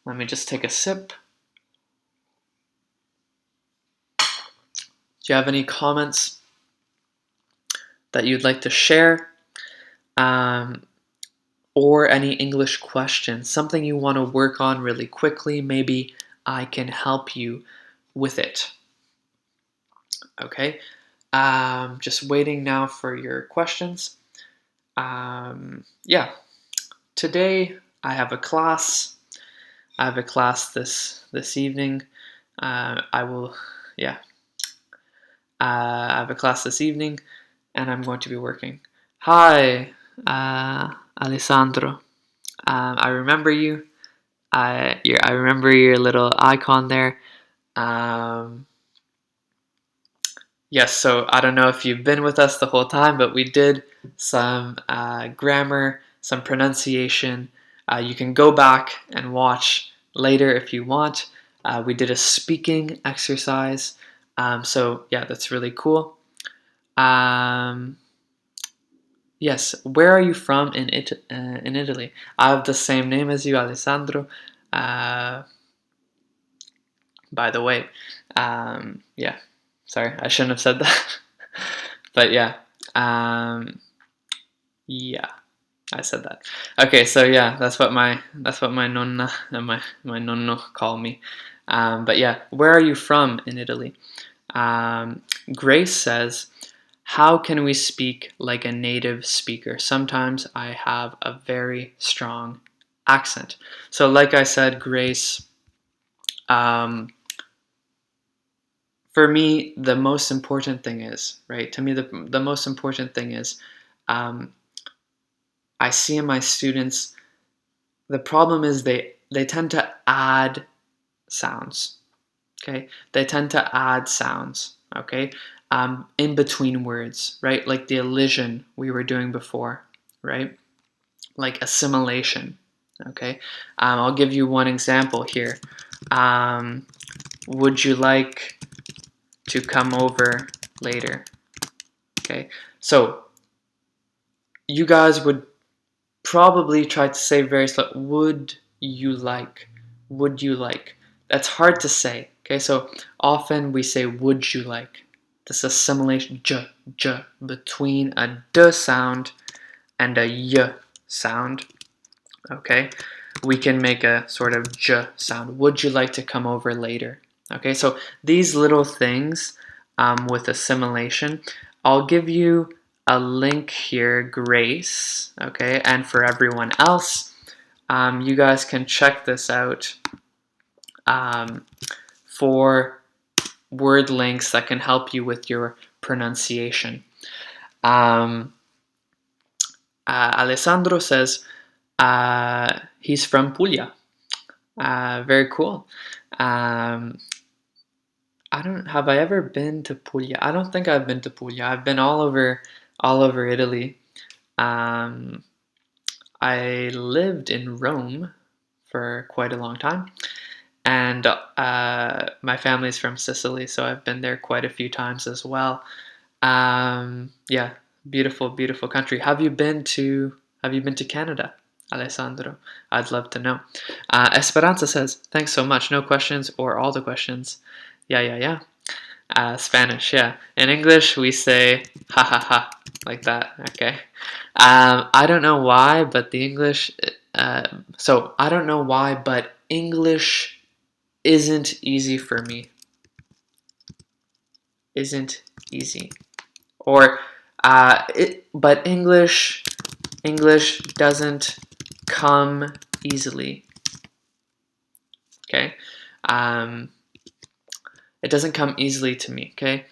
Let me just take a sip. Do you have any comments that you'd like to share? Or any English questions, something you want to work on really quickly? Maybe I can help you with it. Okay, just waiting now for your questions. Yeah, today I have a class. I have a class this evening. I have a class this evening, and I'm going to be working. Hi, Alessandro. I remember you. I remember your little icon there. Yes, so I don't know if you've been with us the whole time, but we did some grammar, some pronunciation. You can go back and watch later if you want. We did a speaking exercise. So yeah, that's really cool. Yes, where are you from in Italy? I have the same name as you, Alessandro. By the way, yeah, sorry, I shouldn't have said that. But yeah, yeah, I said that. Okay, so yeah, that's what my nonna and my nonno call me. But yeah, where are you from in Italy? Grace says, how can we speak like a native speaker? Sometimes I have a very strong accent. So like I said, Grace, for me, the most important thing is, right? To me, the most important thing is, I see in my students, the problem is they tend to add sounds, okay? They tend to add sounds, okay? In between words, right? Like the elision we were doing before, right? Like assimilation, okay? I'll give you one example here. Would you like to come over later? Okay, so you guys would probably try to say very slow, would you like? Would you like? That's hard to say. Okay, so often we say would you like? This assimilation j between a d sound and a y sound. Okay, we can make a sort of j sound. Would you like to come over later? Okay, so these little things with assimilation, I'll give you a link here, Grace, okay, and for everyone else, you guys can check this out for word links that can help you with your pronunciation. Alessandro says he's from Puglia. Very cool. Have I ever been to Puglia? I don't think I've been to Puglia. I've been all over Italy. I lived in Rome for quite a long time, and my family's from Sicily, so I've been there quite a few times as well. Yeah, beautiful, beautiful country. Have you been to Canada, Alessandro? I'd love to know. Esperanza says, thanks so much. No questions or all the questions. Yeah. Spanish, yeah. In English, we say ha ha ha, like that, okay? I don't know why, but the English, so I don't know why, but English isn't easy for me. Isn't easy. Or, but English doesn't come easily, okay? It doesn't come easily to me, okay?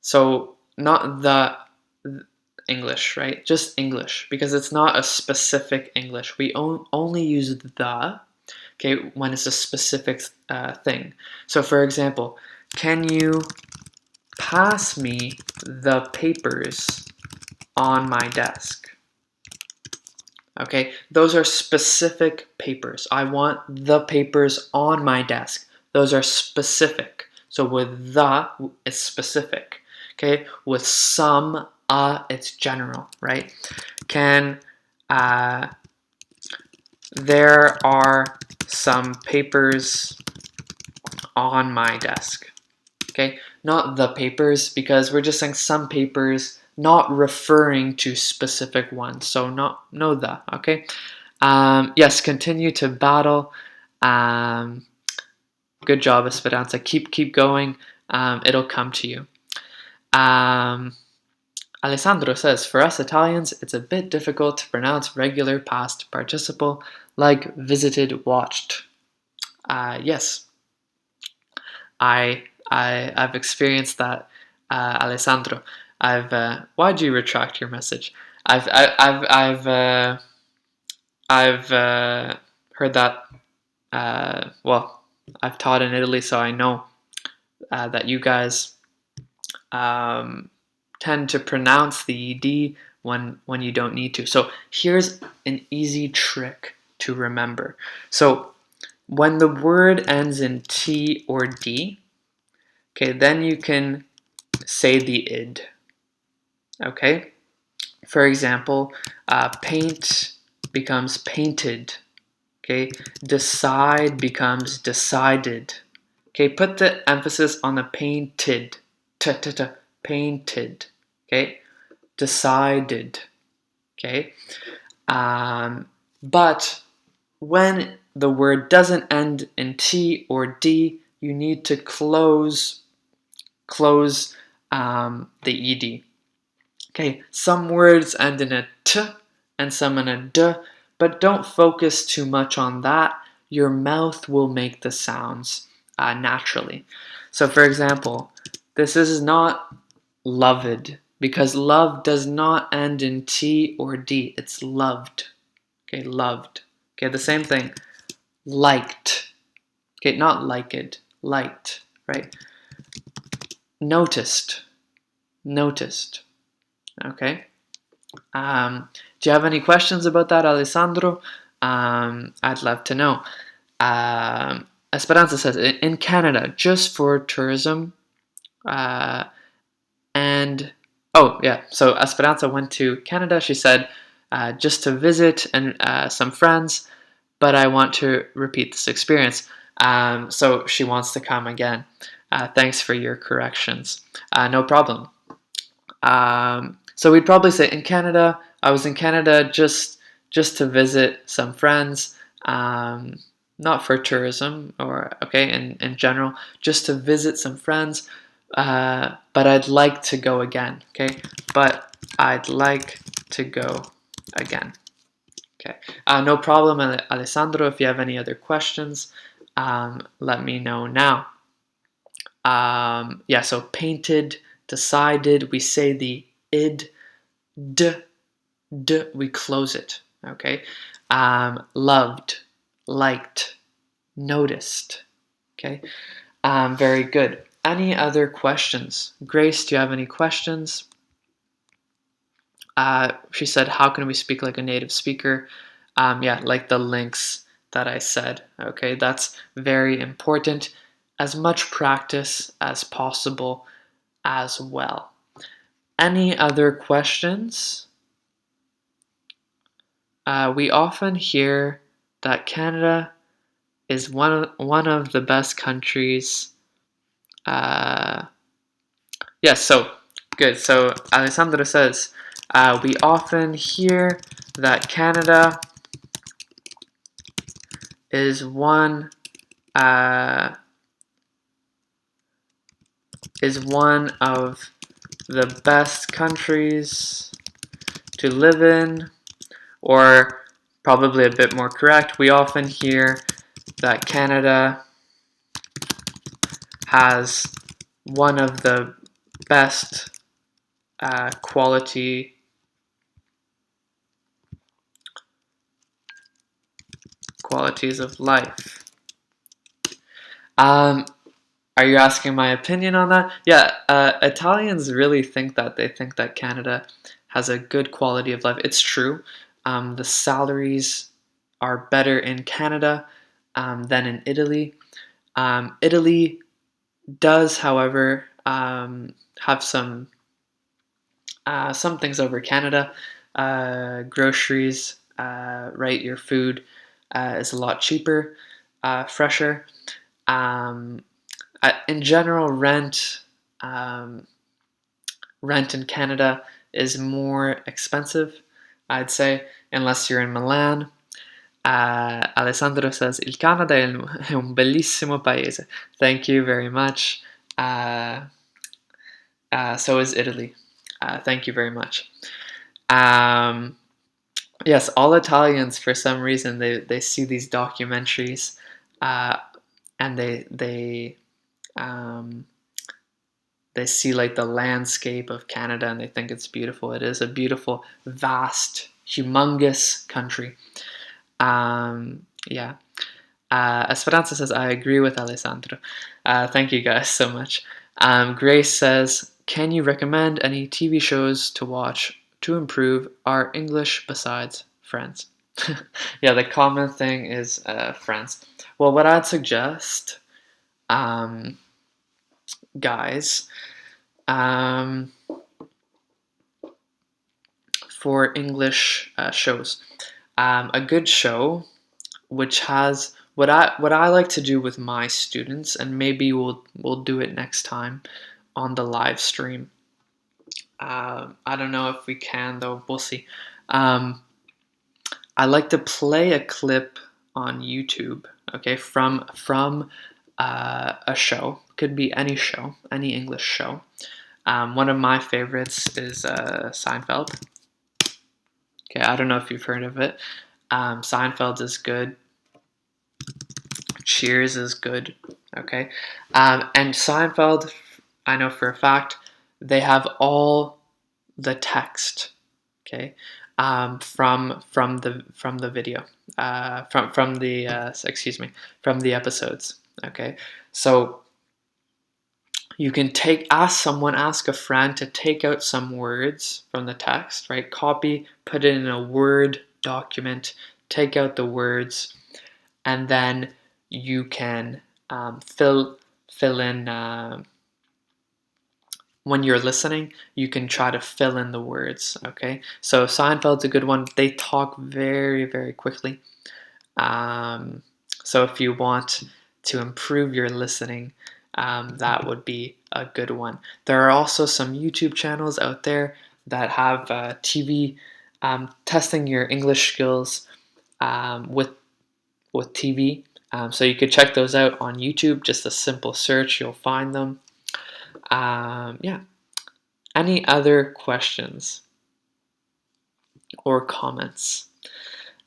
So not the English, right? Just English, because it's not a specific English. We only use the, okay, when it's a specific thing. So for example, can you pass me the papers on my desk. Okay, those are specific papers. I want the papers on my desk. Those are specific. So with the, it's specific. Okay, with some, it's general, right? There are some papers on my desk. Okay, not the papers, because we're just saying some papers, not referring to specific ones. So no the, okay? Yes, continue to battle. Good job, Esperanza. Keep going. It'll come to you. Alessandro says, for us Italians, it's a bit difficult to pronounce regular past participle like visited, watched. Yes, I've experienced that, Alessandro. Why'd you retract your message? I've heard that. Well, I've taught in Italy, so I know that you guys tend to pronounce the ed when you don't need to. So here's an easy trick to remember. So when the word ends in T or D, okay, then you can say the id. Okay? For example, paint becomes painted. Okay? Decide becomes decided. Okay? Put the emphasis on the painted. Painted. Okay? Decided. Okay? But when the word doesn't end in T or D, you need to close the ed. Okay, some words end in a t and some in a d, but don't focus too much on that. Your mouth will make the sounds naturally. So for example, this is not loved, because love does not end in T or D. It's loved. Okay, loved. Okay, the same thing. Liked. Okay, not liked. Liked, right? Noticed. Noticed. Okay. Do you have any questions about that, Alessandro? I'd love to know. Esperanza says, in Canada, just for tourism, and oh yeah, so Esperanza went to Canada. She said, just to visit and some friends, but I want to repeat this experience. So she wants to come again. Thanks for your corrections. No problem. So we'd probably say in Canada, I was in Canada just to visit some friends, not for tourism or okay, in general, just to visit some friends. But I'd like to go again. Okay, but I'd like to go again. Okay, no problem, Alessandro. If you have any other questions, let me know now. Yeah, so painted, decided, we say the id, d, we close it, okay? Loved, liked, noticed, okay? Very good. Any other questions? Grace, do you have any questions? She said, how can we speak like a native speaker? Yeah, like the links that I said, okay? That's very important. As much practice as possible as well. Any other questions? We often hear that Canada is one of the best countries. Yes, so good. So Alessandra says, we often hear that Canada is one of the best countries to live in, or probably a bit more correct, we often hear that Canada has one of the best qualities of life. Are you asking my opinion on that? Yeah, Italians really think that. They think that Canada has a good quality of life. It's true. The salaries are better in Canada than in Italy. Italy does, however, have some things over Canada. Groceries, right? Your food is a lot cheaper, fresher. Um, in general, um, rent in Canada is more expensive, I'd say, unless you're in Milan. Alessandro says, Il Canada è un bellissimo paese. Thank you very much. So is Italy. Thank you very much. Yes, all Italians, for some reason, they see these documentaries uh, and um, they see like the landscape of Canada and they think it's beautiful. It is a beautiful, vast, humongous country. Yeah. Esperanza says, I agree with Alessandro. Thank you guys so much. Grace says, can you recommend any TV shows to watch to improve our English besides Friends? Yeah, the common thing is Friends. Well, what I'd suggest, guys, um, for English shows, a good show which has what I like to do with my students, and maybe we'll do it next time on the live stream. I don't know if we can though. We'll see. I like to play a clip on YouTube. Okay, from a show. Could be any show, any English show. One of my favorites is Seinfeld. Okay, I don't know if you've heard of it. Seinfeld is good. Cheers is good. Okay, and Seinfeld, I know for a fact, they have all the text. Okay, from the video, from the excuse me, from the episodes. Okay, so you can ask a friend to take out some words from the text, right? Copy, put it in a Word document, take out the words, and then you can fill in when you're listening. You can try to fill in the words. Okay, so Seinfeld's a good one. They talk very, very quickly. So if you want to improve your listening, that would be a good one. There are also some YouTube channels out there that have TV testing your English skills with TV. So you could check those out on YouTube. Just a simple search, you'll find them. Yeah. Any other questions or comments?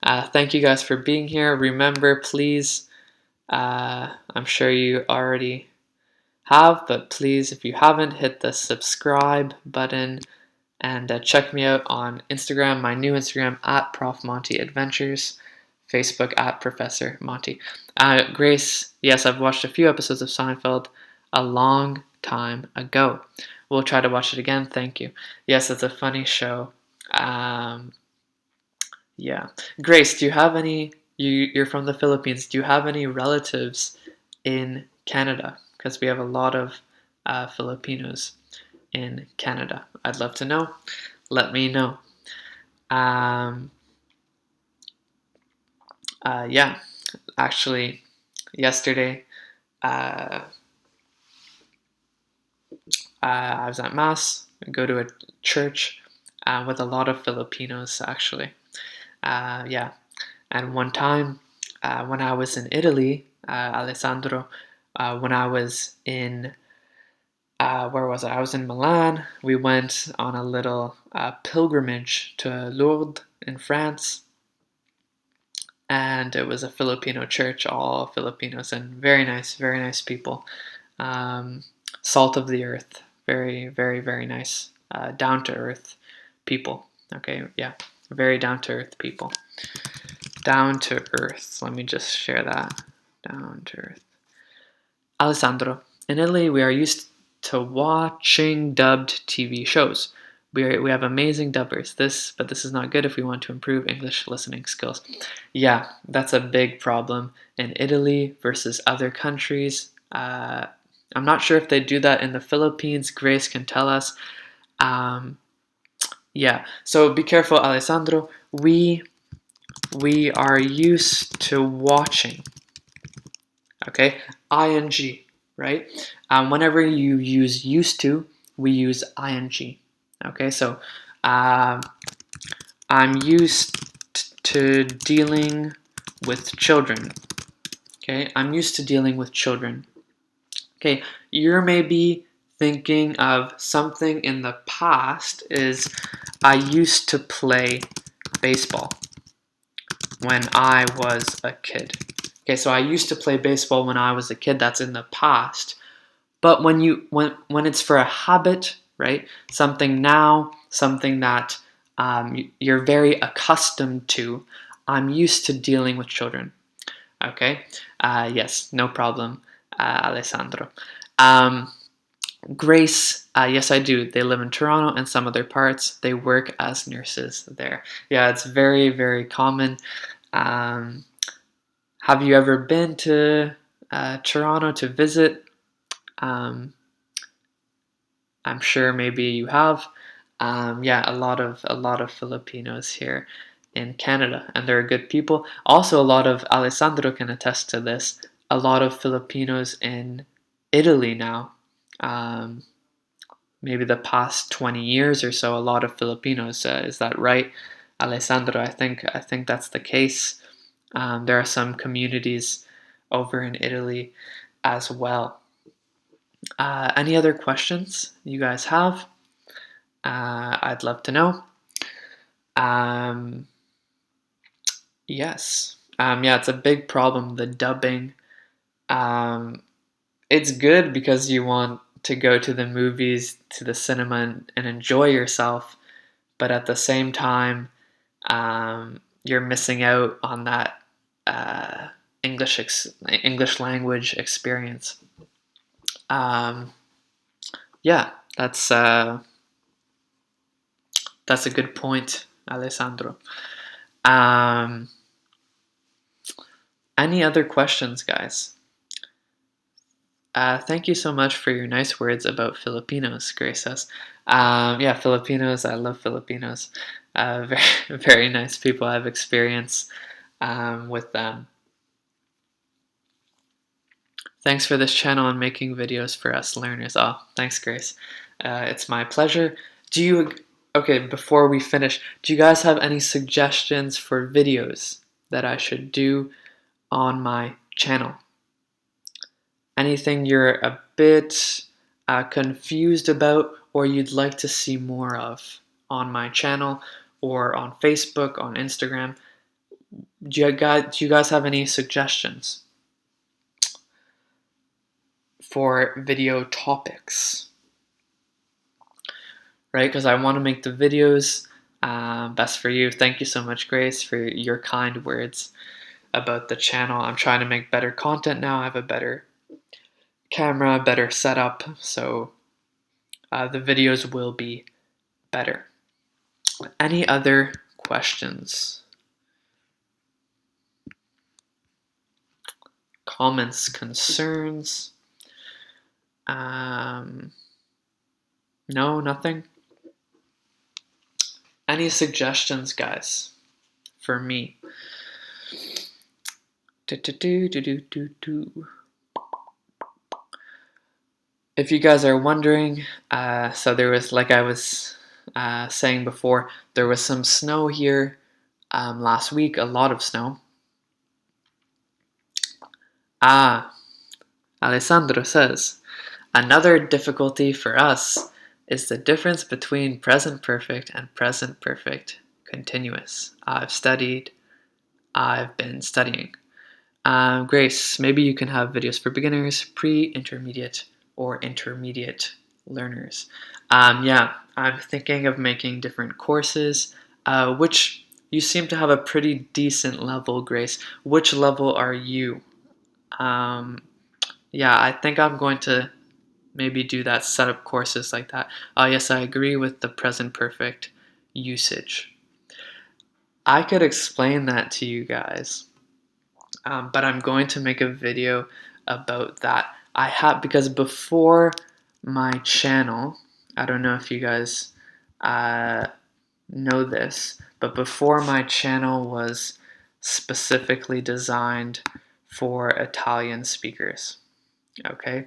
Thank you guys for being here. Remember, please, I'm sure you already have, but please, if you haven't, hit the subscribe button and check me out on Instagram, my new Instagram at Prof Monty Adventures, Facebook at Professor Monty. Grace, yes, I've watched a few episodes of Seinfeld a long time ago. We'll try to watch it again. Thank you. Yes, it's a funny show. Yeah. Grace, do you have any? You're from the Philippines. Do you have any relatives in Canada? Because we have a lot of Filipinos in Canada. I'd love to know. Let me know. Um, yeah, actually, yesterday I was at Mass. I go to a church with a lot of Filipinos, actually. Yeah, and one time when I was in Italy, Alessandro, when I was in where was I? I was in Milan. We went on a little pilgrimage to Lourdes in France, and it was a Filipino church, all Filipinos, and very nice people. Salt of the earth, very, very, very nice, down to earth people. Okay, yeah, very down to earth people. Down to earth. Let me just share that. Down to earth. Alessandro, In Italy, we are used to watching dubbed TV shows. We have amazing dubbers. But this is not good if we want to improve English listening skills. Yeah, that's a big problem in Italy versus other countries. I'm not sure if they do that in the Philippines. Grace can tell us. Um, yeah, so be careful, Alessandro. We are used to watching. Okay, ing, right? Whenever you use used to, we use ing. Okay, so um, I'm used to dealing with children. Okay, I'm used to dealing with children. Okay, you're maybe thinking of something in the past is I used to play baseball when I was a kid. Okay, so I used to play baseball when I was a kid. That's in the past. But when it's for a habit, right? Something now, something that you're very accustomed to. I'm used to dealing with children. Okay. Yes, no problem, Alessandro. Grace, yes, I do. They live in Toronto and some other parts. They work as nurses there. Yeah, it's very, very common. Um, have you ever been to Toronto to visit? Um, I'm sure maybe you have. Yeah, a lot of Filipinos here in Canada, and they're good people. Also, a lot of Alessandro can attest to this. A lot of Filipinos in Italy now. Um, Maybe the past 20 years or so, a lot of Filipinos. Is that right, Alessandro? I think that's the case. There are some communities over in Italy as well. Any other questions you guys have? I'd love to know. Um, yes. Yeah, it's a big problem, the dubbing. Um, it's good because you want to go to the movies, to the cinema, and enjoy yourself. But at the same time, you're missing out on that English language experience. Um, yeah, that's a good point, Alessandro. Um, any other questions, guys? Thank you so much for your nice words about Filipinos, Grace says. Yeah, Filipinos, I love Filipinos. Very, very nice people. I have experience with them. Thanks for this channel and making videos for us learners. Oh, thanks, Grace. It's my pleasure. Okay, before we finish, do you guys have any suggestions for videos that I should do on my channel? Anything you're a bit confused about or you'd like to see more of on my channel or on Facebook, on Instagram? Do you guys have any suggestions for video topics? Right, because I want to make the videos best for you. Thank you so much, Grace, for your kind words about the channel. I'm trying to make better content now. I have a better camera, better setup, so the videos will be better. Any other questions? Comments, concerns? No, nothing? Any suggestions, guys, for me? If you guys are wondering, so there was, like I was saying before, there was some snow here last week, a lot of snow. Alessandro says, another difficulty for us is the difference between present perfect and present perfect continuous. I've been studying. Grace, maybe you can have videos for beginners, pre-intermediate, or intermediate learners. Yeah, I'm thinking of making different courses, which you seem to have a pretty decent level, Grace. Which level are you? Yeah, I think I'm going to maybe do that, set up courses like that. Yes, I agree with the present perfect usage. I could explain that to you guys, but I'm going to make a video about that. Because before my channel, I don't know if you guys know this, but before my channel was specifically designed for Italian speakers, okay?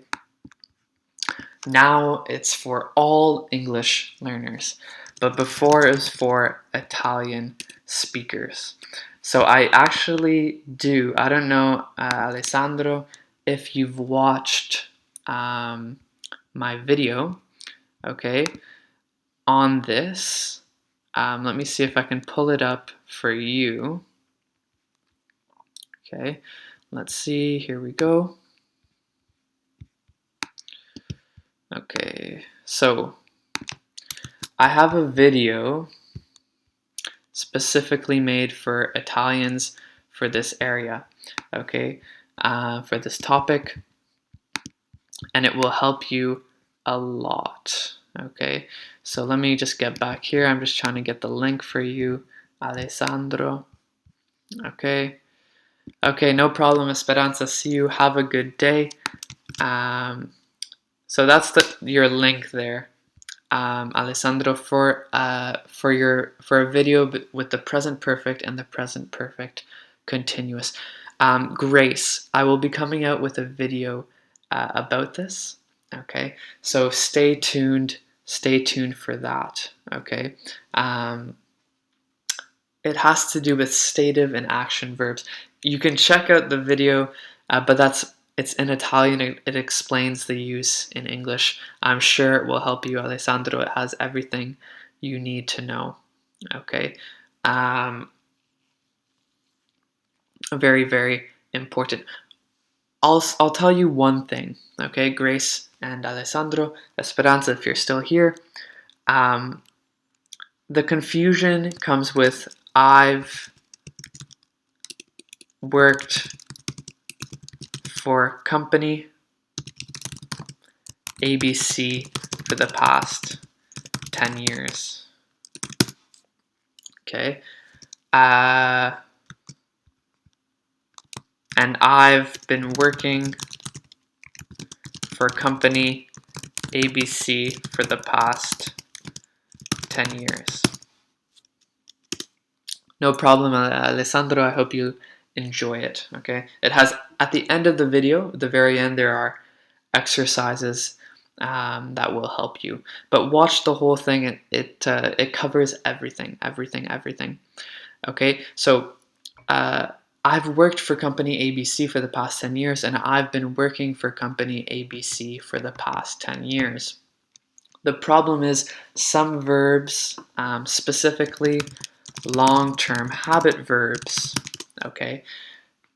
Now it's for all English learners, but before it was for Italian speakers. So I actually do, I don't know, Alessandro, if you've watched my video, okay, on this. Let me see if I can pull it up for you. Okay, let's see, here we go. Okay, so I have a video specifically made for Italians for this area, okay, for this topic, and it will help you a lot, okay? So let me just get back here. I'm just trying to get the link for you, Alessandro, okay? Okay, no problem, Esperanza. See you. Have a good day. So that's your link there, Alessandro, for a video with the present perfect and the present perfect continuous. Grace, I will be coming out with a video about this. Okay, so stay tuned. Stay tuned for that. Okay. It has to do with stative and action verbs. You can check out the video, but it's in Italian. It explains the use in English. I'm sure it will help you, Alessandro. It has everything you need to know. Okay. Very, very important. I'll tell you one thing, okay, Grace and Alessandro, Esperanza, if you're still here. The confusion comes with I've worked for company ABC for the past 10 years. Okay. And I've been working for company ABC for the past 10 years. No problem, Alessandro. I hope you enjoy it. Okay. It has, at the end of the video, at the very end, there are exercises that will help you. But watch the whole thing. It covers everything. Okay. So I've worked for company ABC for the past 10 years, and I've been working for company ABC for the past 10 years. The problem is some verbs, specifically long-term habit verbs, okay,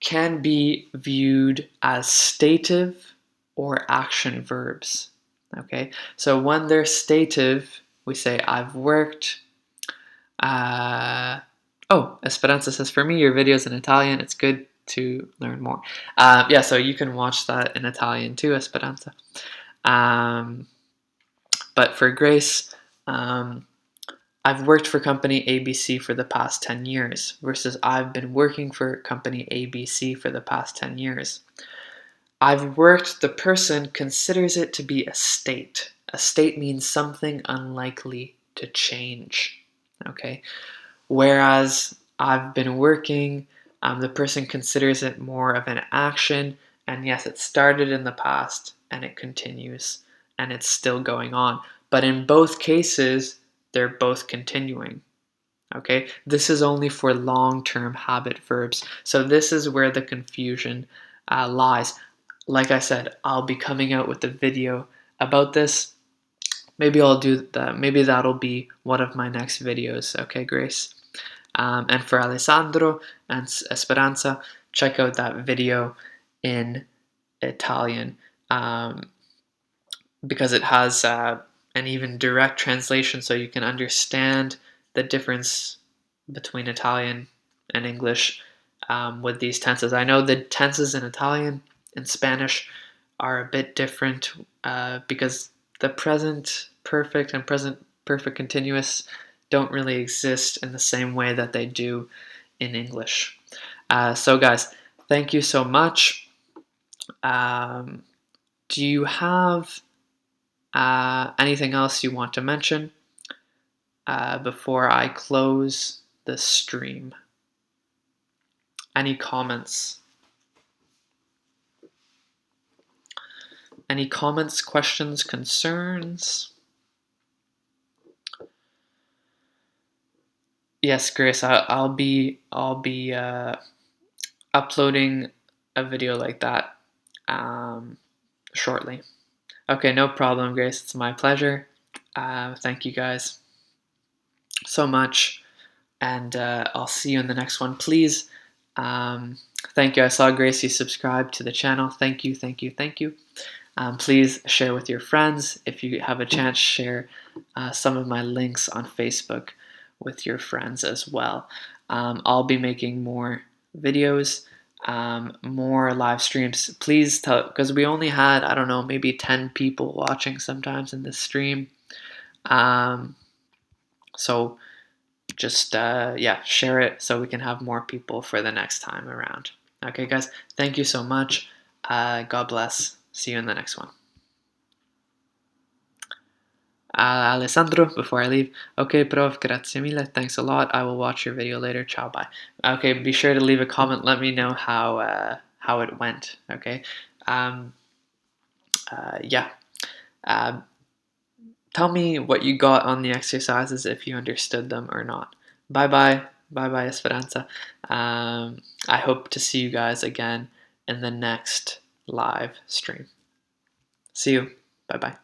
can be viewed as stative or action verbs, okay? So when they're stative, we say, I've worked. Oh, Esperanza says, for me, your video's in Italian. It's good to learn more. Yeah, so you can watch that in Italian too, Esperanza. But for Grace, I've worked for company ABC for the past 10 years versus I've been working for company ABC for the past 10 years. I've worked, the person considers it to be a state. A state means something unlikely to change, okay? Whereas I've been working, the person considers it more of an action, and yes, it started in the past and it continues and it's still going on. But in both cases, they're both continuing. Okay, this is only for long-term habit verbs. So this is where the confusion lies. Like I said, I'll be coming out with a video about this. Maybe I'll do that. Maybe that'll be one of my next videos. Okay, Grace. And for Alessandro and Esperanza, check out that video in Italian because it has an even direct translation, so you can understand the difference between Italian and English with these tenses. I know the tenses in Italian and Spanish are a bit different because the present perfect and present perfect continuous don't really exist in the same way that they do in English. So guys, thank you so much. Do you have anything else you want to mention before I close the stream? Any comments? Any comments, questions, concerns? Yes, Grace, I'll be uploading a video like that shortly. Okay, no problem, Grace. It's my pleasure. Thank you guys so much, and I'll see you in the next one. Please, thank you. I saw Gracie subscribe to the channel. Thank you, thank you, thank you. Please share with your friends. If you have a chance, share some of my links on Facebook with your friends as well. I'll be making more videos, more live streams. Please tell, because we only had, I don't know, maybe 10 people watching sometimes in this stream. So just, yeah, share it so we can have more people for the next time around. Okay, guys, thank you so much. God bless. See you in the next one. Alessandro, before I leave. Okay, prof, grazie mille. Thanks a lot. I will watch your video later. Ciao, bye. Okay, be sure to leave a comment. Let me know how it went. Okay. Yeah. Tell me what you got on the exercises, if you understood them or not. Bye bye. Bye bye, Esperanza. I hope to see you guys again in the next live stream. See you. Bye bye.